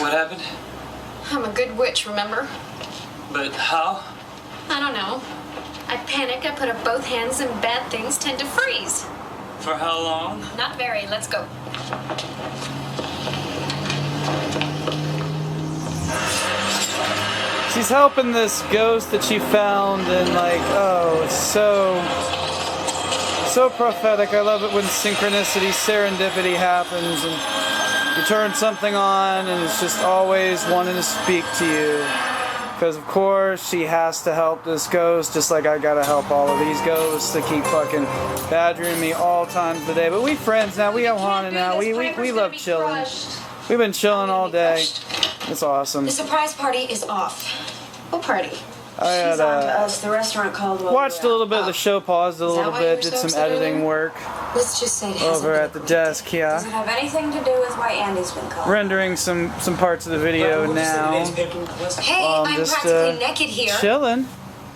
What happened? I'm a good witch, remember? But how? I don't know. I panic, I put up both hands, and bad things tend to freeze. For how long? Not very. Let's go. She's helping this ghost that she found, and like, oh, it's so prophetic. I love it when synchronicity, serendipity happens, and you turn something on, and it's just always wanting to speak to you. Because of course she has to help this ghost, just like I gotta help all of these ghosts that keep fucking badgering me all times of the day. But we friends now. We Ohana now. We love chilling. We've been chilling all day. It's awesome. The surprise party is off. What party? I had She's on to us. The restaurant called. watched a little bit of the show, paused a little bit, did some editing work Let's just say it over at the desk. Yeah. Does it have anything to do with why Andy's been called? Rendering some parts of the video now. Hey, I'm Just practically naked here. chilling.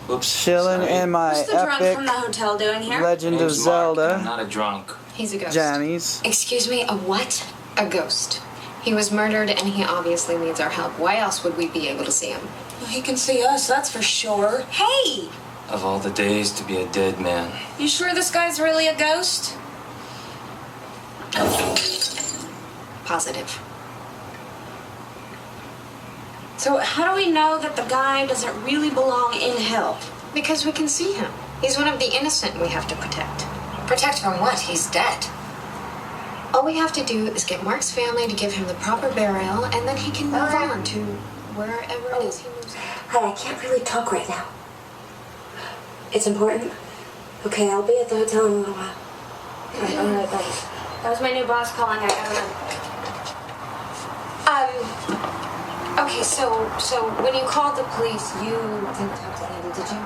Oops. Chilling in my What's the drunk epic from the hotel doing here? Legend of Name's Mark. Zelda. I'm not a drunk. He's a ghost. Jammies. Excuse me, a what? A ghost. He was murdered, and he obviously needs our help. Why else would we be able to see him? Well, he can see us, that's for sure. Hey! Of all the days to be a dead man. You sure this guy's really a ghost? Positive. So how do we know that the guy doesn't really belong in hell? Because we can see him. He's one of the innocent we have to protect. Protect from what? He's dead. All we have to do is get Mark's family to give him the proper burial, and then he can move on to wherever it is he moves on. Hi, I can't really talk right now. It's important? Okay, I'll be at the hotel in a little while. All right, bye. That was my new boss calling. I gotta run. Okay, so when you called the police, you didn't talk to Andy, did you?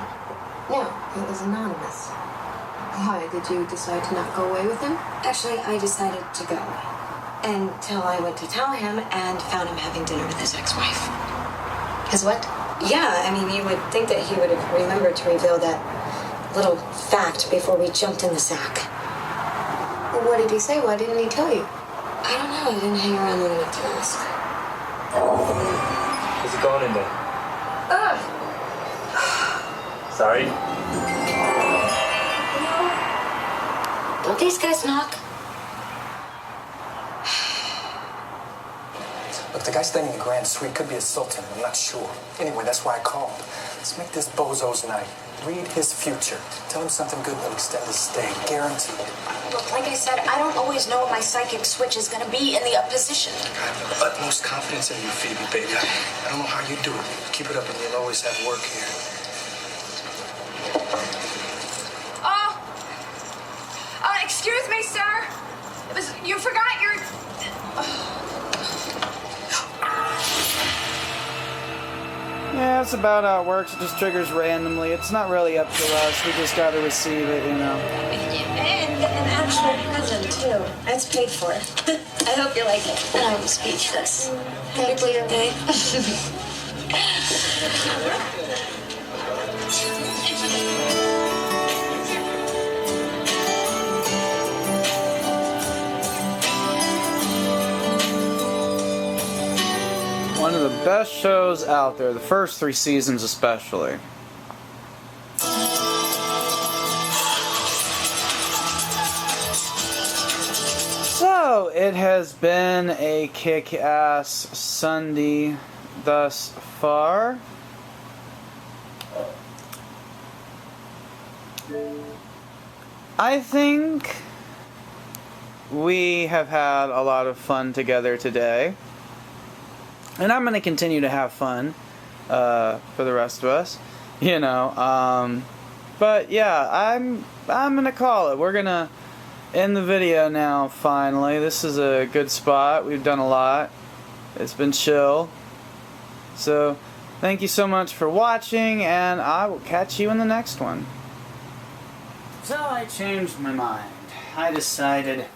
No, it was anonymous. Why? Did you decide to not go away with him? Actually, I decided to go. Until I went to tell him and found him having dinner with his ex-wife. His what? Yeah, I mean, you would think that he would have remembered to reveal that little fact before we jumped in the sack. Well, what did he say? Why didn't he tell you? I don't know. I didn't hang around long enough to ask. Is it going in there? Sorry. Don't these guys knock? Look, the guy staying in the Grand Suite could be a sultan. I'm not sure. Anyway, that's why I called. Let's make this bozo's night. Read his future. Tell him something good that'll extend his stay. Guaranteed. Look, like I said, I don't always know what my psychic switch is going to be in the opposition. I have the utmost confidence in you, Phoebe, baby. I don't know how you do it. Keep it up and you'll always have work here. Excuse me, sir. You forgot your... Yeah, that's about how it works. It just triggers randomly. It's not really up to us. We just gotta receive it, you know. And an actual present, too. That's paid for. I hope you like it. And I'm speechless. Thank you. Okay. One of the best shows out there, the first 3 seasons especially. So, it has been a kick-ass Sunday thus far. I think we have had a lot of fun together today. And I'm going to continue to have fun for the rest of us, you know. But yeah, I'm going to call it. We're going to end the video now, finally. This is a good spot. We've done a lot. It's been chill. So, thank you so much for watching, and I will catch you in the next one. So, I changed my mind. I decided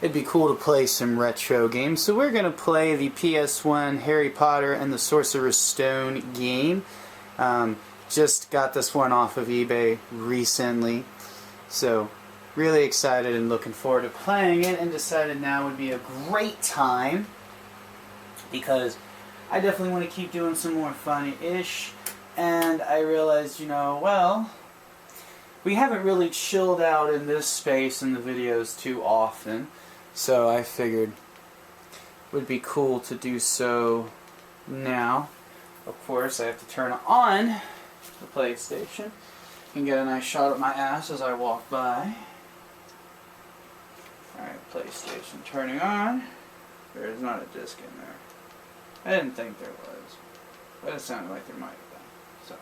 it'd be cool to play some retro games, so we're going to play the PS1 Harry Potter and the Sorcerer's Stone game. Just got this one off of eBay recently, so really excited and looking forward to playing it, and decided now would be a great time because I definitely want to keep doing some more funny-ish. And I realized, you know, well, we haven't really chilled out in this space in the videos too often. So I figured it would be cool to do so now. Of course, I have to turn on the PlayStation and get a nice shot of my ass as I walk by. Alright, PlayStation turning on. There is not a disc in there. I didn't think there was, but it sounded like there might have been. So,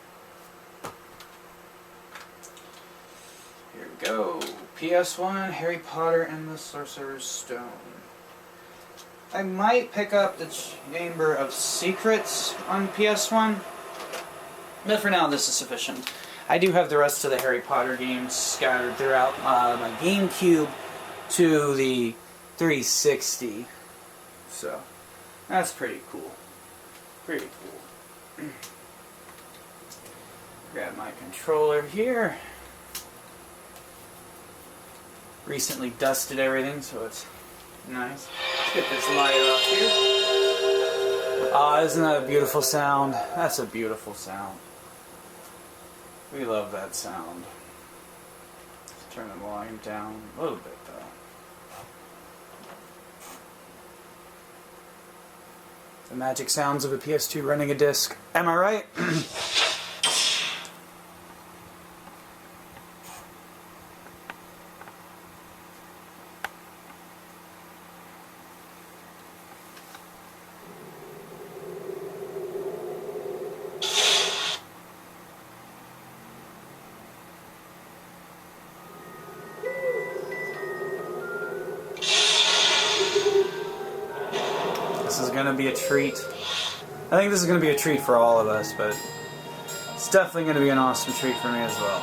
here we go. PS1, Harry Potter and the Sorcerer's Stone. I might pick up the Chamber of Secrets on PS1, but for now this is sufficient. I do have the rest of the Harry Potter games scattered throughout my GameCube to the 360, so that's pretty cool. Pretty cool. Grab my controller here. Recently dusted everything, so it's nice. Let's get this light off here. Ah, isn't that a beautiful sound? That's a beautiful sound. We love that sound. Let's turn the volume down a little bit though. The magic sounds of a PS2 running a disc. Am I right? This is going to be a treat. I think this is going to be a treat for all of us, but it's definitely going to be an awesome treat for me as well.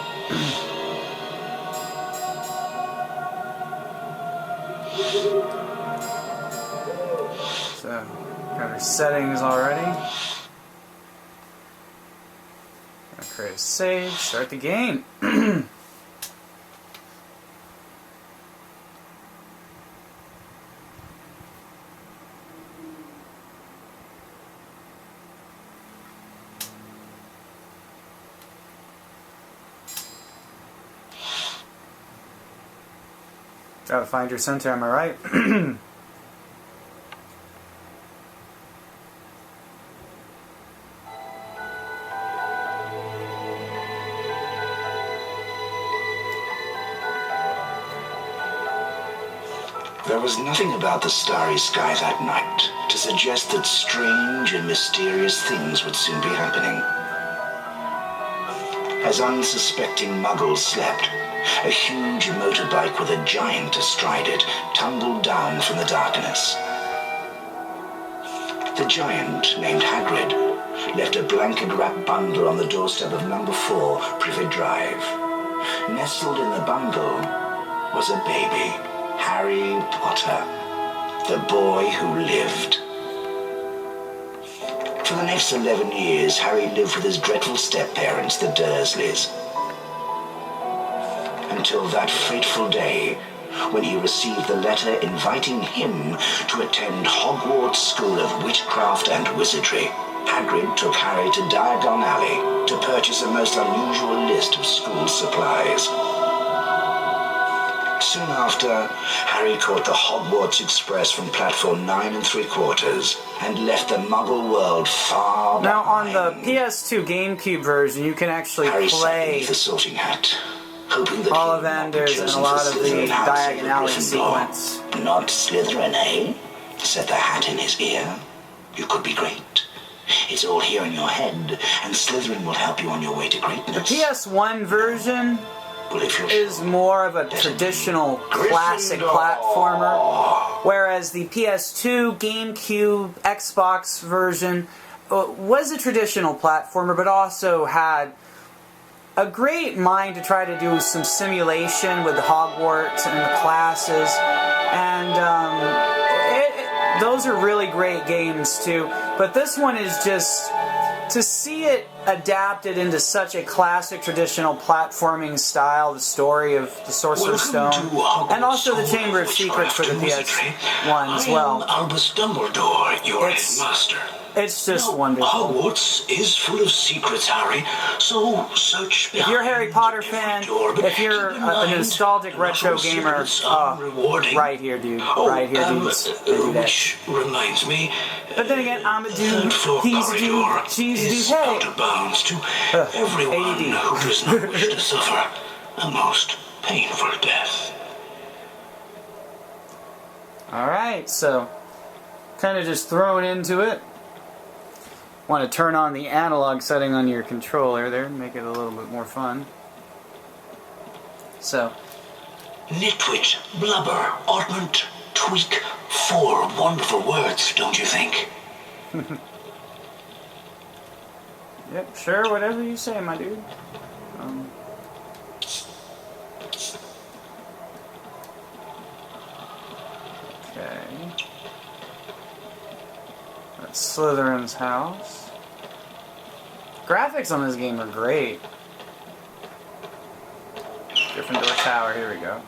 So, got our settings already. Gonna create a save, start the game. Gotta find your center, am I right? There was nothing about the starry sky that night to suggest that strange and mysterious things would soon be happening. As unsuspecting muggles slept, a huge motorbike with a giant astride it tumbled down from the darkness. The giant, named Hagrid, left a blanket-wrapped bundle on the doorstep of number 4, Privet Drive. Nestled in the bundle was a baby, Harry Potter, the boy who lived. For the next 11 years, Harry lived with his dreadful step-parents, the Dursleys. Until that fateful day when he received the letter inviting him to attend Hogwarts School of Witchcraft and Wizardry. Hagrid took Harry to Diagon Alley to purchase a most unusual list of school supplies. Soon after, Harry caught the Hogwarts Express from platform 9 3/4 and left the Muggle world far Now on the PS2 GameCube version, you can actually play the sorting hat, hoping that Ollivanders and a lot of the Diagon Alley sequence. Not Slytherin, eh? Said the hat in his ear. You could be great. It's all here in your head, and Slytherin will help you on your way to greatness. The PS1 version is more of a traditional classic platformer, whereas the PS2, GameCube, Xbox version was a traditional platformer, but also had a great mind to try to do some simulation with the Hogwarts and the classes, and those are really great games too. But this one is just, to see it adapted into such a classic traditional platforming style, the story of the Sorcerer's Stone, and also the Chamber of Secrets for the PS1 as well. Albus Dumbledore, your headmaster. It's just wonderful. Hogwarts is full of secrets, Harry, so search If you're a Harry Potter fan, if you're a nostalgic retro gamer, right here, dude. Right here, dudes. Which reminds me, but then again, I'm a dude, he's a dude, she's a dude, hey! out of bounds to everyone who does not wish to suffer a most painful death. Alright, so, kind of just thrown into it. Want to turn on the analog setting on your controller there and make it a little bit more fun. So. Nitwit, blubber, ointment, tweak. 4 wonderful words, don't you think? Yep, sure, whatever you say, my dude. Okay. That's Slytherin's house. Graphics on this game are great. Gryffindor Tower, here we go.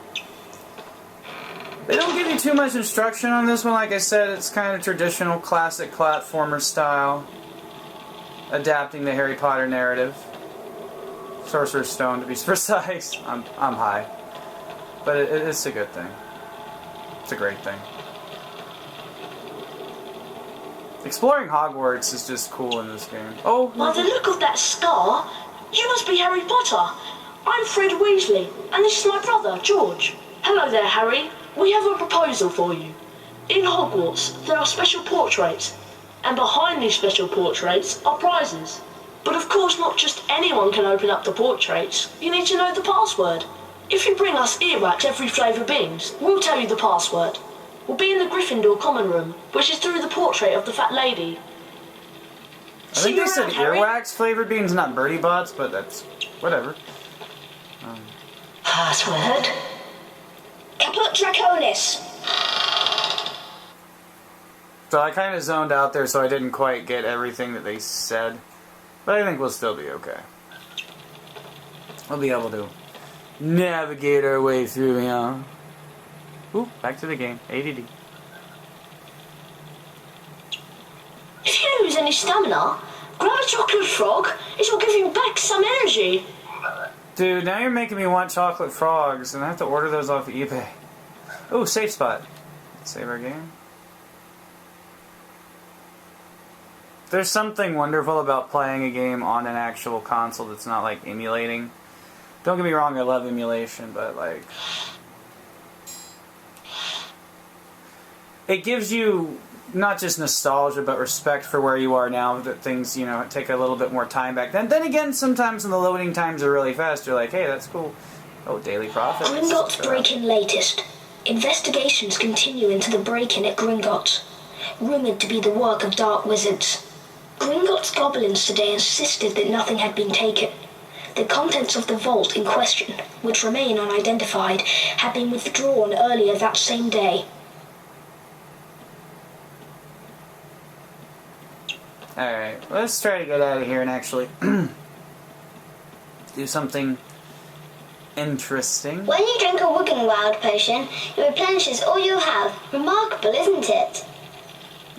They don't give you too much instruction on this one. Like I said, it's kind of traditional classic platformer style, adapting the Harry Potter narrative. Sorcerer's Stone, to be precise. I'm high. But it's a good thing. It's a great thing. Exploring Hogwarts is just cool in this game. Oh! By the look of that scar, you must be Harry Potter. I'm Fred Weasley, and this is my brother, George. Hello there, Harry. We have a proposal for you. In Hogwarts, there are special portraits, and behind these special portraits are prizes. But of course, not just anyone can open up the portraits. You need to know the password. If you bring us earwax every flavour beans, we'll tell you the password. We'll be in the Gryffindor common room, which is through the portrait of the fat lady. I think they said earwax flavored beans, not Birdie Bots, but that's whatever. Password? Caput Draconis. So I kind of zoned out there, so I didn't quite get everything that they said. But I think we'll still be okay. We'll be able to navigate our way through, you know. Ooh, back to the game. ADD. If you lose any stamina, grab a chocolate frog. It will give you back some energy. Dude, now you're making me want chocolate frogs, and I have to order those off eBay. Ooh, safe spot. Save our game. There's something wonderful about playing a game on an actual console that's not like emulating. Don't get me wrong, I love emulation, but like... it gives you not just nostalgia, but respect for where you are now, that things, you know, take a little bit more time back then. Then again, sometimes when the loading times are really fast, you're like, hey, that's cool. Oh, Daily Profit. Gringotts break-in latest. Investigations continue into the break-in at Gringotts, rumoured to be the work of dark wizards. Gringotts goblins today insisted that nothing had been taken. The contents of the vault in question, which remain unidentified, had been withdrawn earlier that same day. Alright, let's try to get out of here and actually do something interesting. When you drink a Wiggenweld potion, it replenishes all you have. Remarkable, isn't it?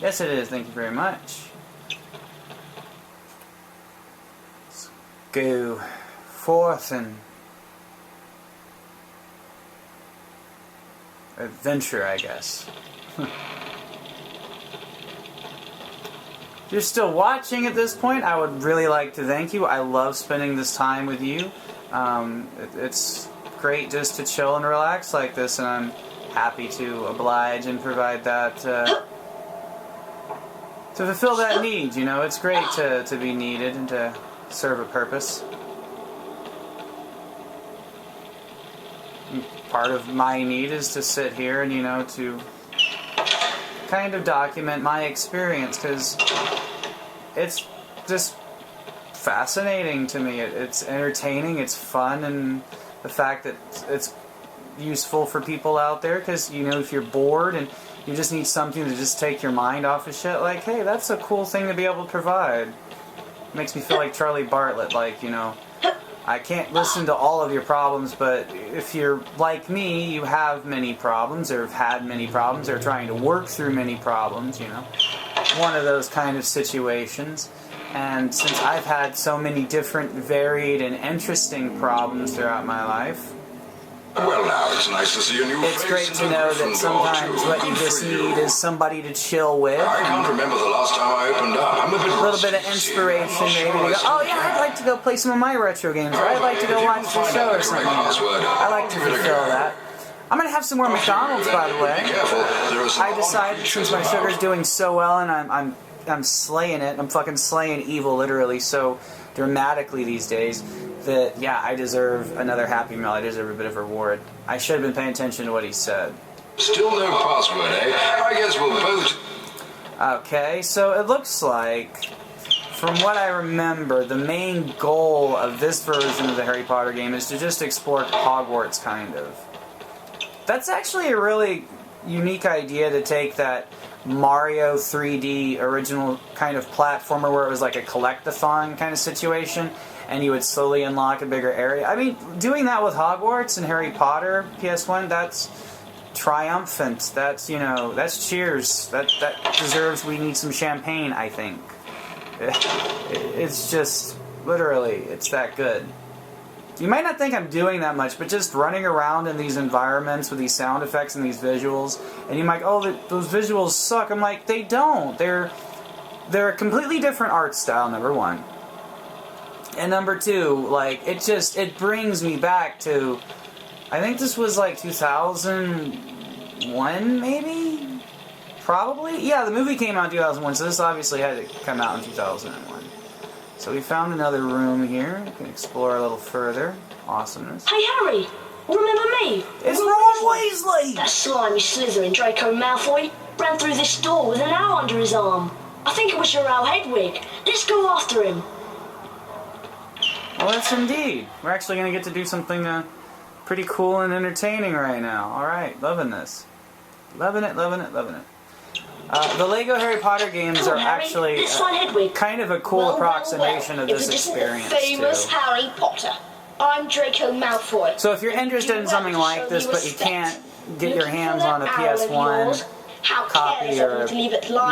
Yes, it is. Thank you very much. Let's go forth and adventure, I guess. If you're still watching at this point, I would really like to thank you. I love spending this time with you. It's great just to chill and relax like this, and I'm happy to oblige and provide that, to fulfill that need, you know. It's great to be needed and to serve a purpose. And part of my need is to sit here and, you know, to kind of document my experience, because it's just fascinating to me. It's entertaining, it's fun, and the fact that it's useful for people out there, because, you know, if you're bored and you just need something to just take your mind off of shit, like, hey, that's a cool thing to be able to provide. makes me feel like Charlie Bartlett, like, you know, I can't listen to all of your problems, but if you're like me, you have many problems, or have had many problems, or trying to work through many problems, you know. One of those kind of situations. And since I've had so many different, varied, and interesting problems throughout my life, well, now it's nice to see a new face. It's great to know that sometimes what you just need is somebody to chill with. I can't remember the last time I opened up. I'm a little bit of inspiration, maybe to go, oh yeah, I'd like to go play some of my retro games, or I'd like to go watch the show or something. I like to fulfill that. I'm gonna have some more McDonald's, by the way. I decided, since my sugar's doing so well and I'm slaying it, I'm fucking slaying evil literally so dramatically these days, that, yeah, I deserve another Happy Meal. I deserve a bit of reward. I should have been paying attention to what he said. Still no password, eh? I guess we'll both... Okay, so it looks like, from what I remember, the main goal of this version of the Harry Potter game is to just explore Hogwarts, kind of. That's actually a really unique idea, to take that Mario 3D original kind of platformer where it was like a collect-a-thon kind of situation, and you would slowly unlock a bigger area. I mean, doing that with Hogwarts and Harry Potter PS1, that's triumphant. That's, you know, that's cheers. That deserves, we need some champagne, I think. It's just, literally, it's that good. You might not think I'm doing that much, but just running around in these environments with these sound effects and these visuals, and you might, oh, those visuals suck. I'm like, they don't. They're a completely different art style, number one. And number two, like, it brings me back to, I think this was like 2001, maybe? Probably? Yeah, the movie came out in 2001, so this obviously had to come out in 2001. So we found another room here. We can explore a little further. Awesomeness. Hey, Harry! Remember me? It's Ron Weasley! That slimy Slytherin Draco Malfoy ran through this door with an owl under his arm. I think it was your owl Hedwig. Let's go after him. Well, yes, indeed. We're actually going to get to do something pretty cool and entertaining right now. Alright, loving this. Loving it, loving it, loving it. The Lego Harry Potter games are actually kind of a cool approximation of this experience, famous too. Harry Potter. I'm Draco Malfoy. So if you're interested in something like this, but you can't get your hands on a PS1 copy, or, you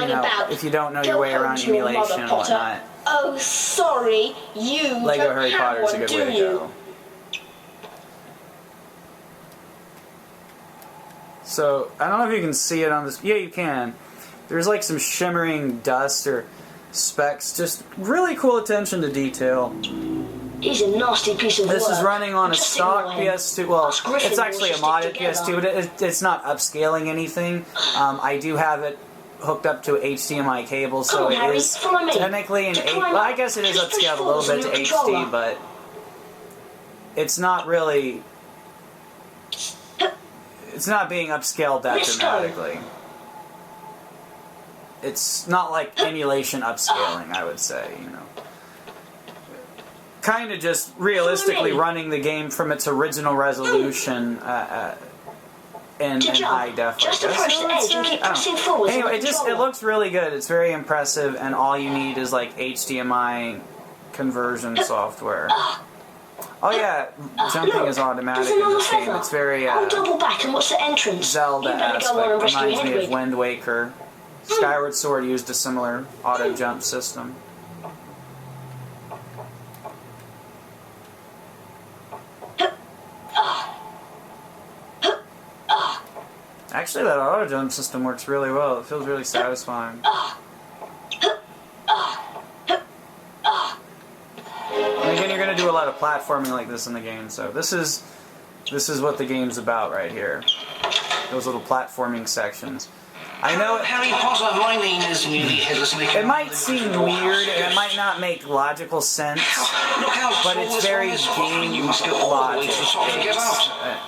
know, if you don't know your way around emulation and whatnot, oh, sorry, you Lego Harry Potter is a good way to go. So, I don't know if you can see it on this. Yeah, you can. There's like some shimmering dust or specks. Just really cool attention to detail. He's a nasty piece of work. This is running on a stock PS2. Well, it's actually a modded PS2, but it's not upscaling anything. I do have it hooked up to HDMI cable, so it is technically an HD. Well, I guess it is upscaled a little bit to HD, but it's not really. It's not being upscaled that dramatically. It's not like emulation upscaling, I would say, you know. Kind of just realistically running the game from its original resolution in high def. Just approach the edge and keep pressing forward. Anyway, it looks really good. It's very impressive, and all you need is like HDMI conversion software. Oh yeah, jumping is automatic in this game. It's very I'll double back and watch the entrance. Zelda-esque. Reminds me of Wind Waker. Skyward Sword used a similar auto jump system. Actually, that auto jump system works really well. It feels really satisfying. And again, you're going to do a lot of platforming like this in the game, so this is what the game's about right here. Those little platforming sections. I know Harry Potter, my name is nearly headless. It might seem weird and it might not make logical sense, but it's very game logic.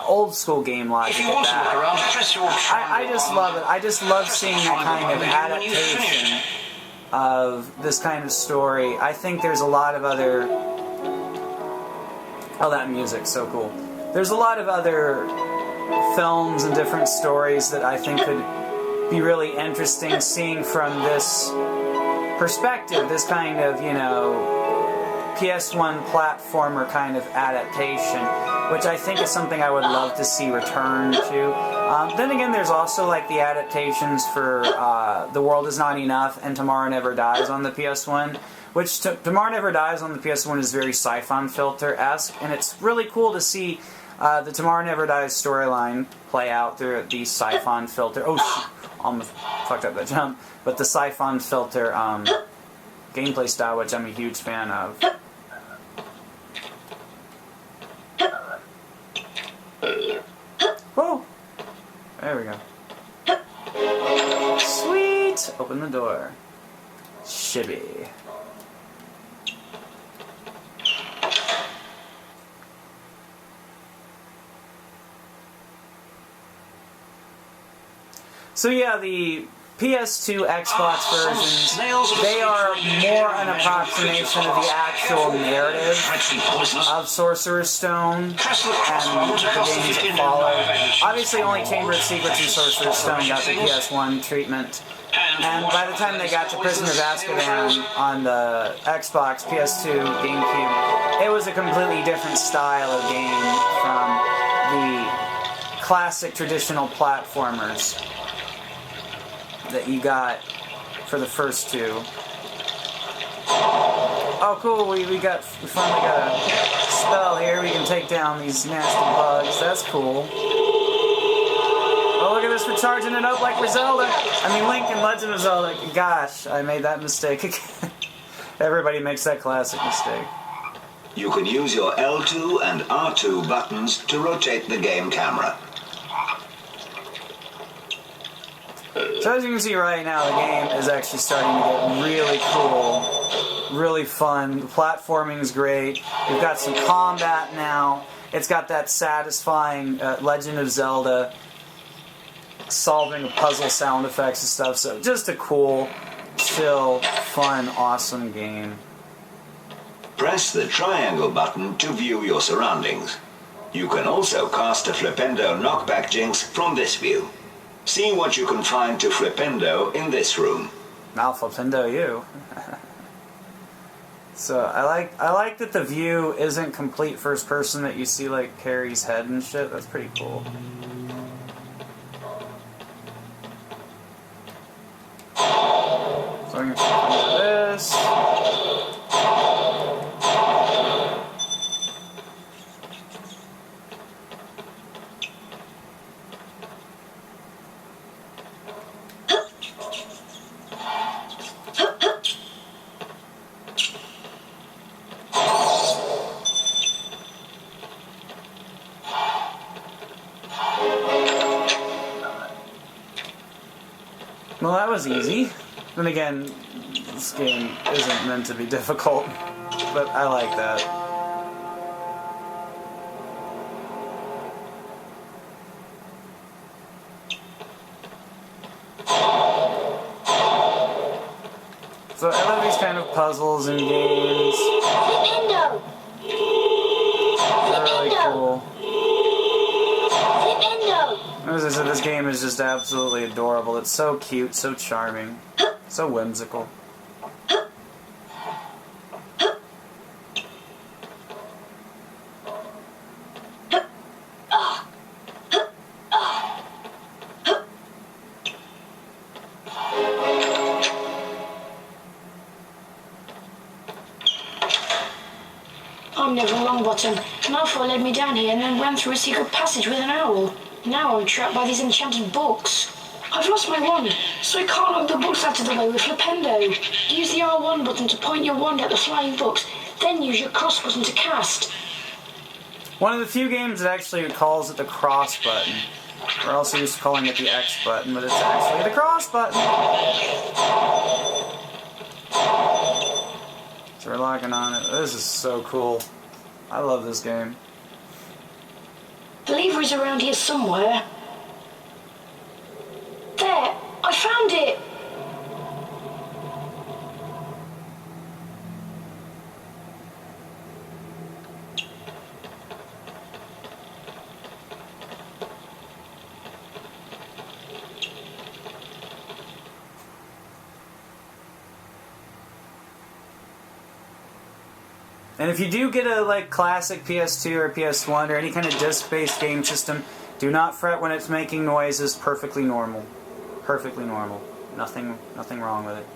Old school game logic at that. I just love it. I just love seeing that kind of adaptation of this kind of story. I think there's a lot of other... Oh, that music's so cool. There's a lot of other films and different stories that I think could be really interesting seeing from this perspective, this kind of, you know, PS1 platformer kind of adaptation, which I think is something I would love to see return to. Then again, there's also like the adaptations for The World Is Not Enough and Tomorrow Never Dies on the PS1, which Tomorrow Never Dies on the PS1 is very Siphon Filter-esque, and it's really cool to see the Tomorrow Never Dies storyline play out through the Siphon Filter. Oh, almost fucked up that jump. But the Siphon Filter gameplay style, which I'm a huge fan of. Whoa! There we go. Sweet! Open the door. Shibby. So yeah, the PS2, Xbox versions, they are more an approximation of the actual narrative of Sorcerer's Stone and the games that follow. Obviously, only Chamber of Secrets and Sorcerer's Stone got the PS1 treatment. And by the time they got to Prisoner of Azkaban on the Xbox, PS2, GameCube, it was a completely different style of game from the classic traditional platformers that you got for the first two. Oh cool, we finally got a spell here. We can take down these nasty bugs. That's cool. Oh, look at this, we're charging it up like we're Zelda. I mean Link in Legend of Zelda. Gosh, I made that mistake again. Everybody makes that classic mistake. You can use your L2 and R2 buttons to rotate the game camera. So as you can see right now, the game is actually starting to get really cool, really fun. The platforming is great. We've got some combat now. It's got that satisfying Legend of Zelda solving puzzle sound effects and stuff. So just a cool, chill, fun, awesome game. Press the triangle button to view your surroundings. You can also cast a Flipendo knockback jinx from this view. See what you can find to Flipendo in this room. Now Flipendo you. So I like that the view isn't complete first person, that you see like Harry's head and shit. That's pretty cool. So I'm gonna flip into this. Well, that was easy. Then again, this game isn't meant to be difficult, but I like that. So I love these kind of puzzles and games. Flipendo! They're really cool. Flipendo! As I said, this game is just absolutely adorable. It's so cute, so charming, so whimsical. I'm Neville Longbottom. Malfoy led me down here and then ran through a secret passage with an owl. Now I'm trapped by these enchanted books. I've lost my wand, so I can't knock the books out of the way with Flipendo. Use the R1 button to point your wand at the flying books, then use your cross button to cast. One of the few games that actually calls it the cross button. We're also used to calling it the X button, but it's actually the cross button. So we're locking on it. This is so cool. I love this game. The lever is around here somewhere. There! I found it! And if you do get a like classic PS2 or PS1 or any kind of disc-based game system, do not fret when it's making noises. Perfectly normal. Perfectly normal. Nothing wrong with it.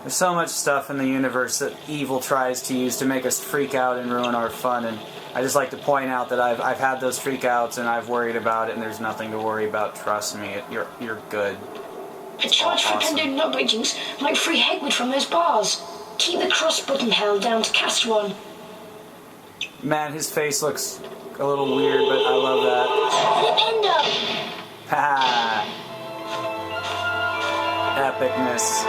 There's so much stuff in the universe that evil tries to use to make us freak out and ruin our fun, and I just like to point out that I've had those freakouts and I've worried about it, and there's nothing to worry about. Trust me, you're good. A charge for pending nut ratings might free Hegwood from those bars. Keep the cross button held down to cast one. Man, his face looks a little weird, but I love that. Flipendo! Ha! Epicness.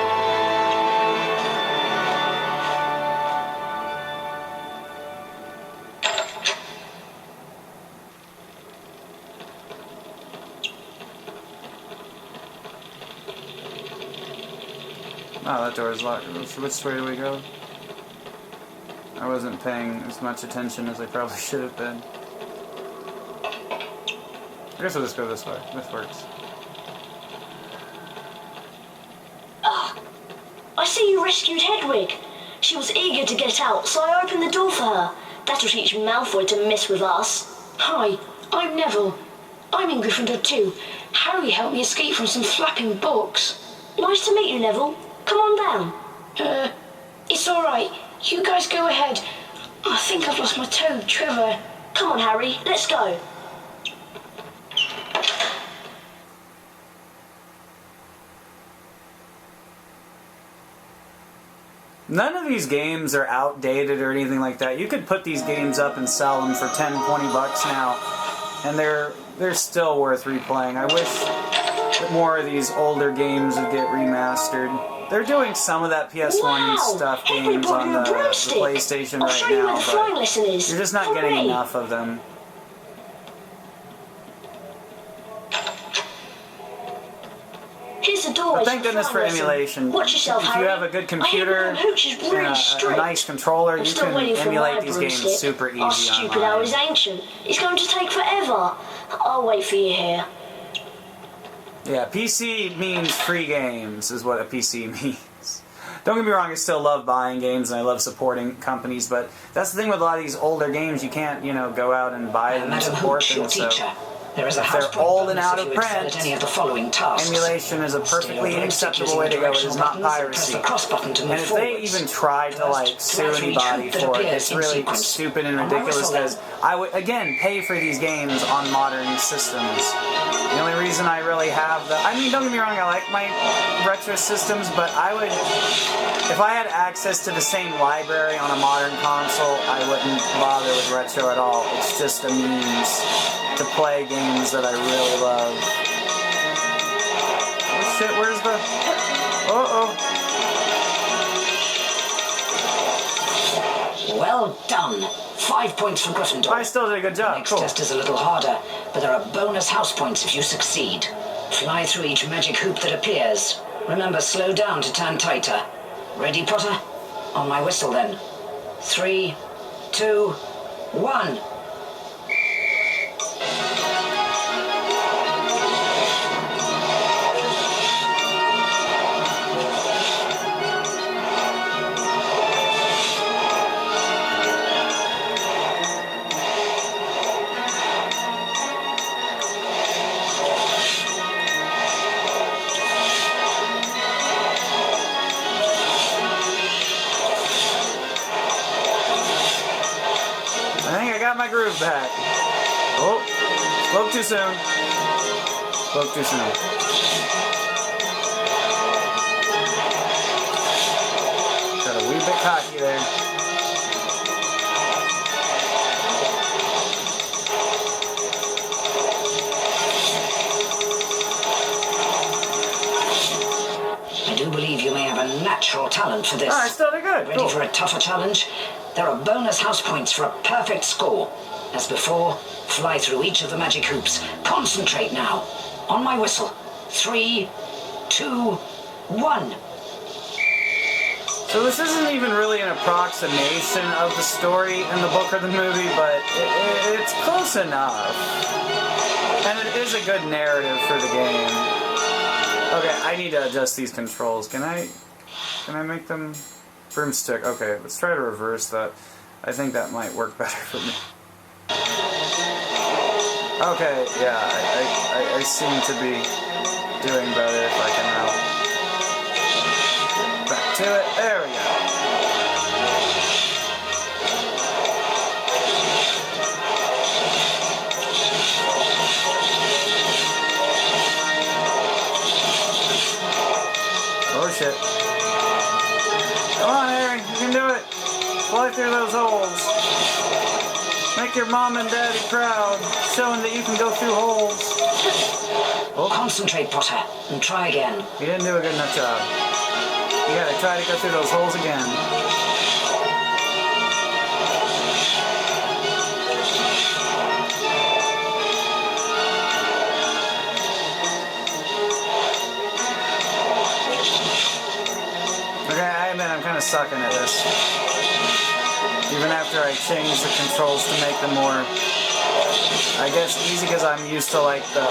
Oh, that door is locked. Which way do we go? I wasn't paying as much attention as I probably should have been. I guess I'll just go this way. This works. I see you rescued Hedwig. She was eager to get out, so I opened the door for her. That'll teach Malfoy to mess with us. Hi, I'm Neville. I'm in Gryffindor too. Harry helped me escape from some flapping books. Nice to meet you, Neville. Come on down. It's alright. You guys go ahead. I think I've lost my toad, Trevor. Come on, Harry. Let's go. None of these games are outdated or anything like that. You could put these games up and sell them for 10, 20 bucks now, and they're still worth replaying. I wish that more of these older games would get remastered. They're doing some of that PS1 stuff games on the PlayStation right now, but you're just not getting enough of them. Here's the door. But thank goodness for emulation. Watch yourself, if you have a good computer and a nice controller, you can emulate these games super easy online. Stupid hour is ancient. It's going to take forever. I'll wait for you here. Yeah, PC means free games is what a PC means. Don't get me wrong, I still love buying games and I love supporting companies, but that's the thing with a lot of these older games, you can't, go out and buy them and support them, so if they're old and out of print, emulation is a perfectly acceptable way to go. It is not piracy. And if they even try to sue anybody for it, it's really stupid and ridiculous because I would, again, pay for these games on modern systems. The only reason I really have don't get me wrong, I like my retro systems, but I would, if I had access to the same library on a modern console, I wouldn't bother with retro at all. It's just a means to play games that I really love. Oh shit, where's the... Well done. 5 points for Gryffindor. I still did a good job. The next test is a little harder, but there are bonus house points if you succeed. Fly through each magic hoop that appears. Remember, slow down to turn tighter. Ready, Potter? On my whistle, then. 3, 2, 1. My groove back. Oh, spoke too soon. Spoke too soon. Got a wee bit cocky there. I do believe you may have a natural talent for this. Oh, I still did good. Ready for a tougher challenge? There are bonus house points for a perfect score. As before, fly through each of the magic hoops. Concentrate now. On my whistle. 3, 2, 1. So this isn't even really an approximation of the story in the book or the movie, but it's close enough. And it is a good narrative for the game. Okay, I need to adjust these controls. Can I make them... Broomstick. Okay, let's try to reverse that. I think that might work better for me. Okay, yeah, I seem to be doing better if I can now. Back to it. There we go. Oh shit. Come on, Harry, you can do it. Fly through those holes. Make your mom and daddy proud, showing that you can go through holes. Oh. Concentrate, Potter, and try again. You didn't do a good enough job. You gotta try to go through those holes again. Okay, I admit I'm kind of sucking at this. Even after I change the controls to make them more, I guess, easy, because I'm used to like the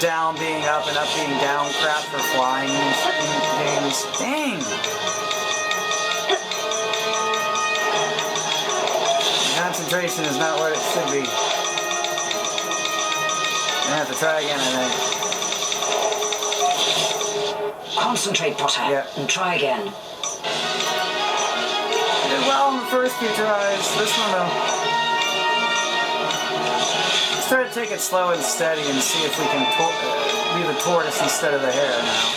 down being up and up being down crap for flying games. Dang! Concentration is not what it should be. I'm gonna have to try again, I think. Concentrate, Potter, and try again. Did well in the first few tries. This one, though. Let's try to take it slow and steady and see if we can be the tortoise instead of the hare now.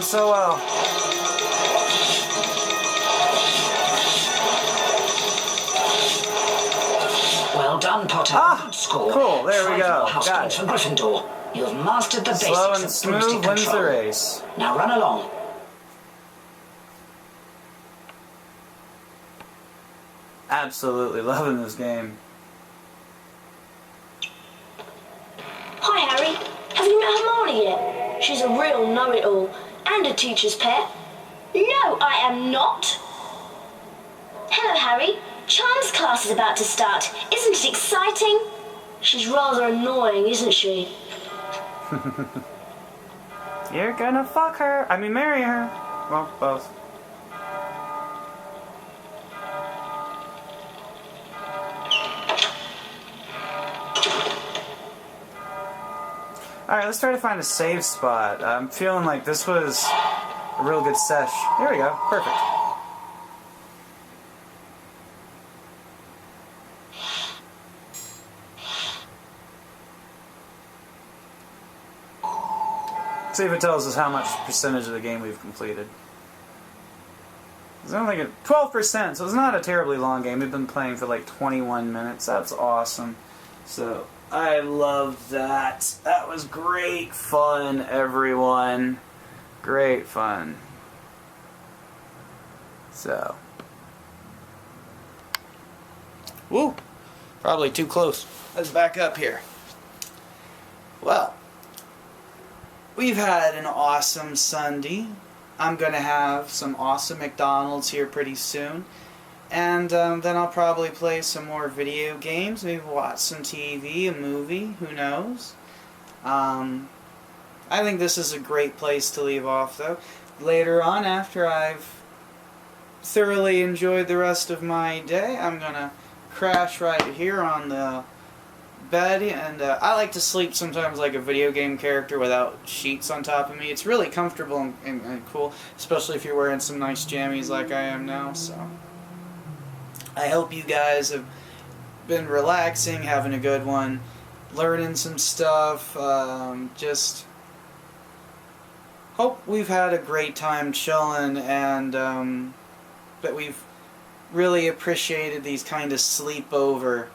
So well. Well done, Potter. Good score. Cool. There we go. House Got for it. Gryffindor. You have mastered the basics Slow and of smooth broomstick wins the control. race. Now run along. Absolutely loving this game. Hi, Harry. Have you met Hermione yet? She's a real know-it-all and a teacher's pet. No, I am not. Hello, Harry. Charms class is about to start. Isn't it exciting? She's rather annoying, isn't she? You're gonna fuck her. I mean, marry her. Well, both. Alright, let's try to find a save spot. I'm feeling like this was a real good sesh. There we go. Perfect. See if it tells us how much percentage of the game we've completed. It's only like 12%, so it's not a terribly long game. We've been playing for like 21 minutes. That's awesome. So, I loved that. That was great fun, everyone. Great fun. So. Woo! Probably too close. Let's back up here. Well. We've had an awesome Sunday. I'm going to have some awesome McDonald's here pretty soon. And then I'll probably play some more video games, maybe watch some TV, a movie, who knows. I think this is a great place to leave off, though. Later on, after I've thoroughly enjoyed the rest of my day, I'm going to crash right here on the bed, and I like to sleep sometimes like a video game character without sheets on top of me. It's really comfortable and cool, especially if you're wearing some nice jammies like I am now. So I hope you guys have been relaxing, having a good one, learning some stuff. Just hope we've had a great time chilling, and that we've really appreciated these kind of sleepover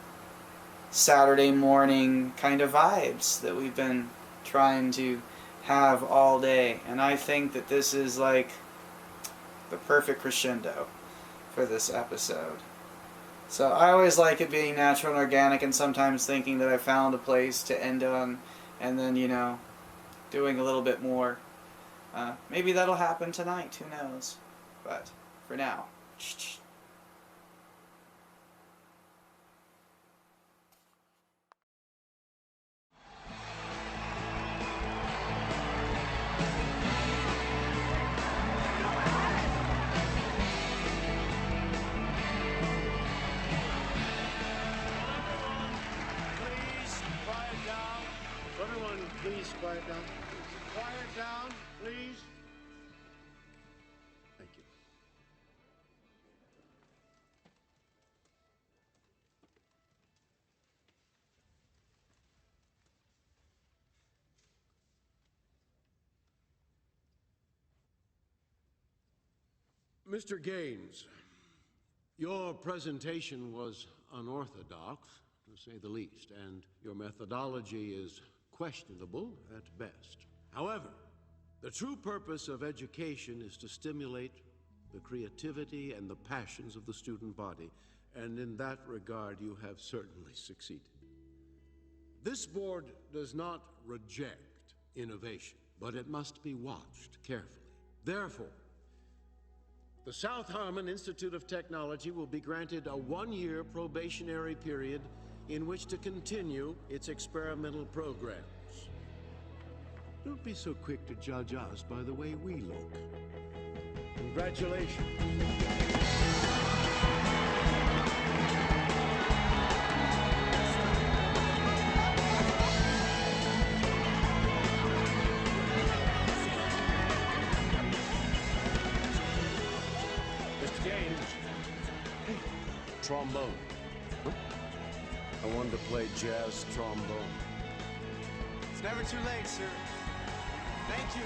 Saturday morning kind of vibes that we've been trying to have all day. And I think that this is like the perfect crescendo for this episode. So I always like it being natural and organic, and sometimes thinking that I found a place to end on, and then, you know, doing a little bit more. Maybe that'll happen tonight, who knows. But for now. Everyone, please quiet down. Quiet down, please. Thank you. Mr. Gaines, your presentation was unorthodox, to say the least, and your methodology is questionable at best. However, the true purpose of education is to stimulate the creativity and the passions of the student body, and in that regard, you have certainly succeeded. This board does not reject innovation, but it must be watched carefully. Therefore, the South Harmon Institute of Technology will be granted a one-year probationary period in which to continue its experimental programs. Don't be so quick to judge us by the way we look. Congratulations. Mr. Gaines. Hey, trombone. Huh? I wanted to play jazz trombone. It's never too late, sir. Thank you.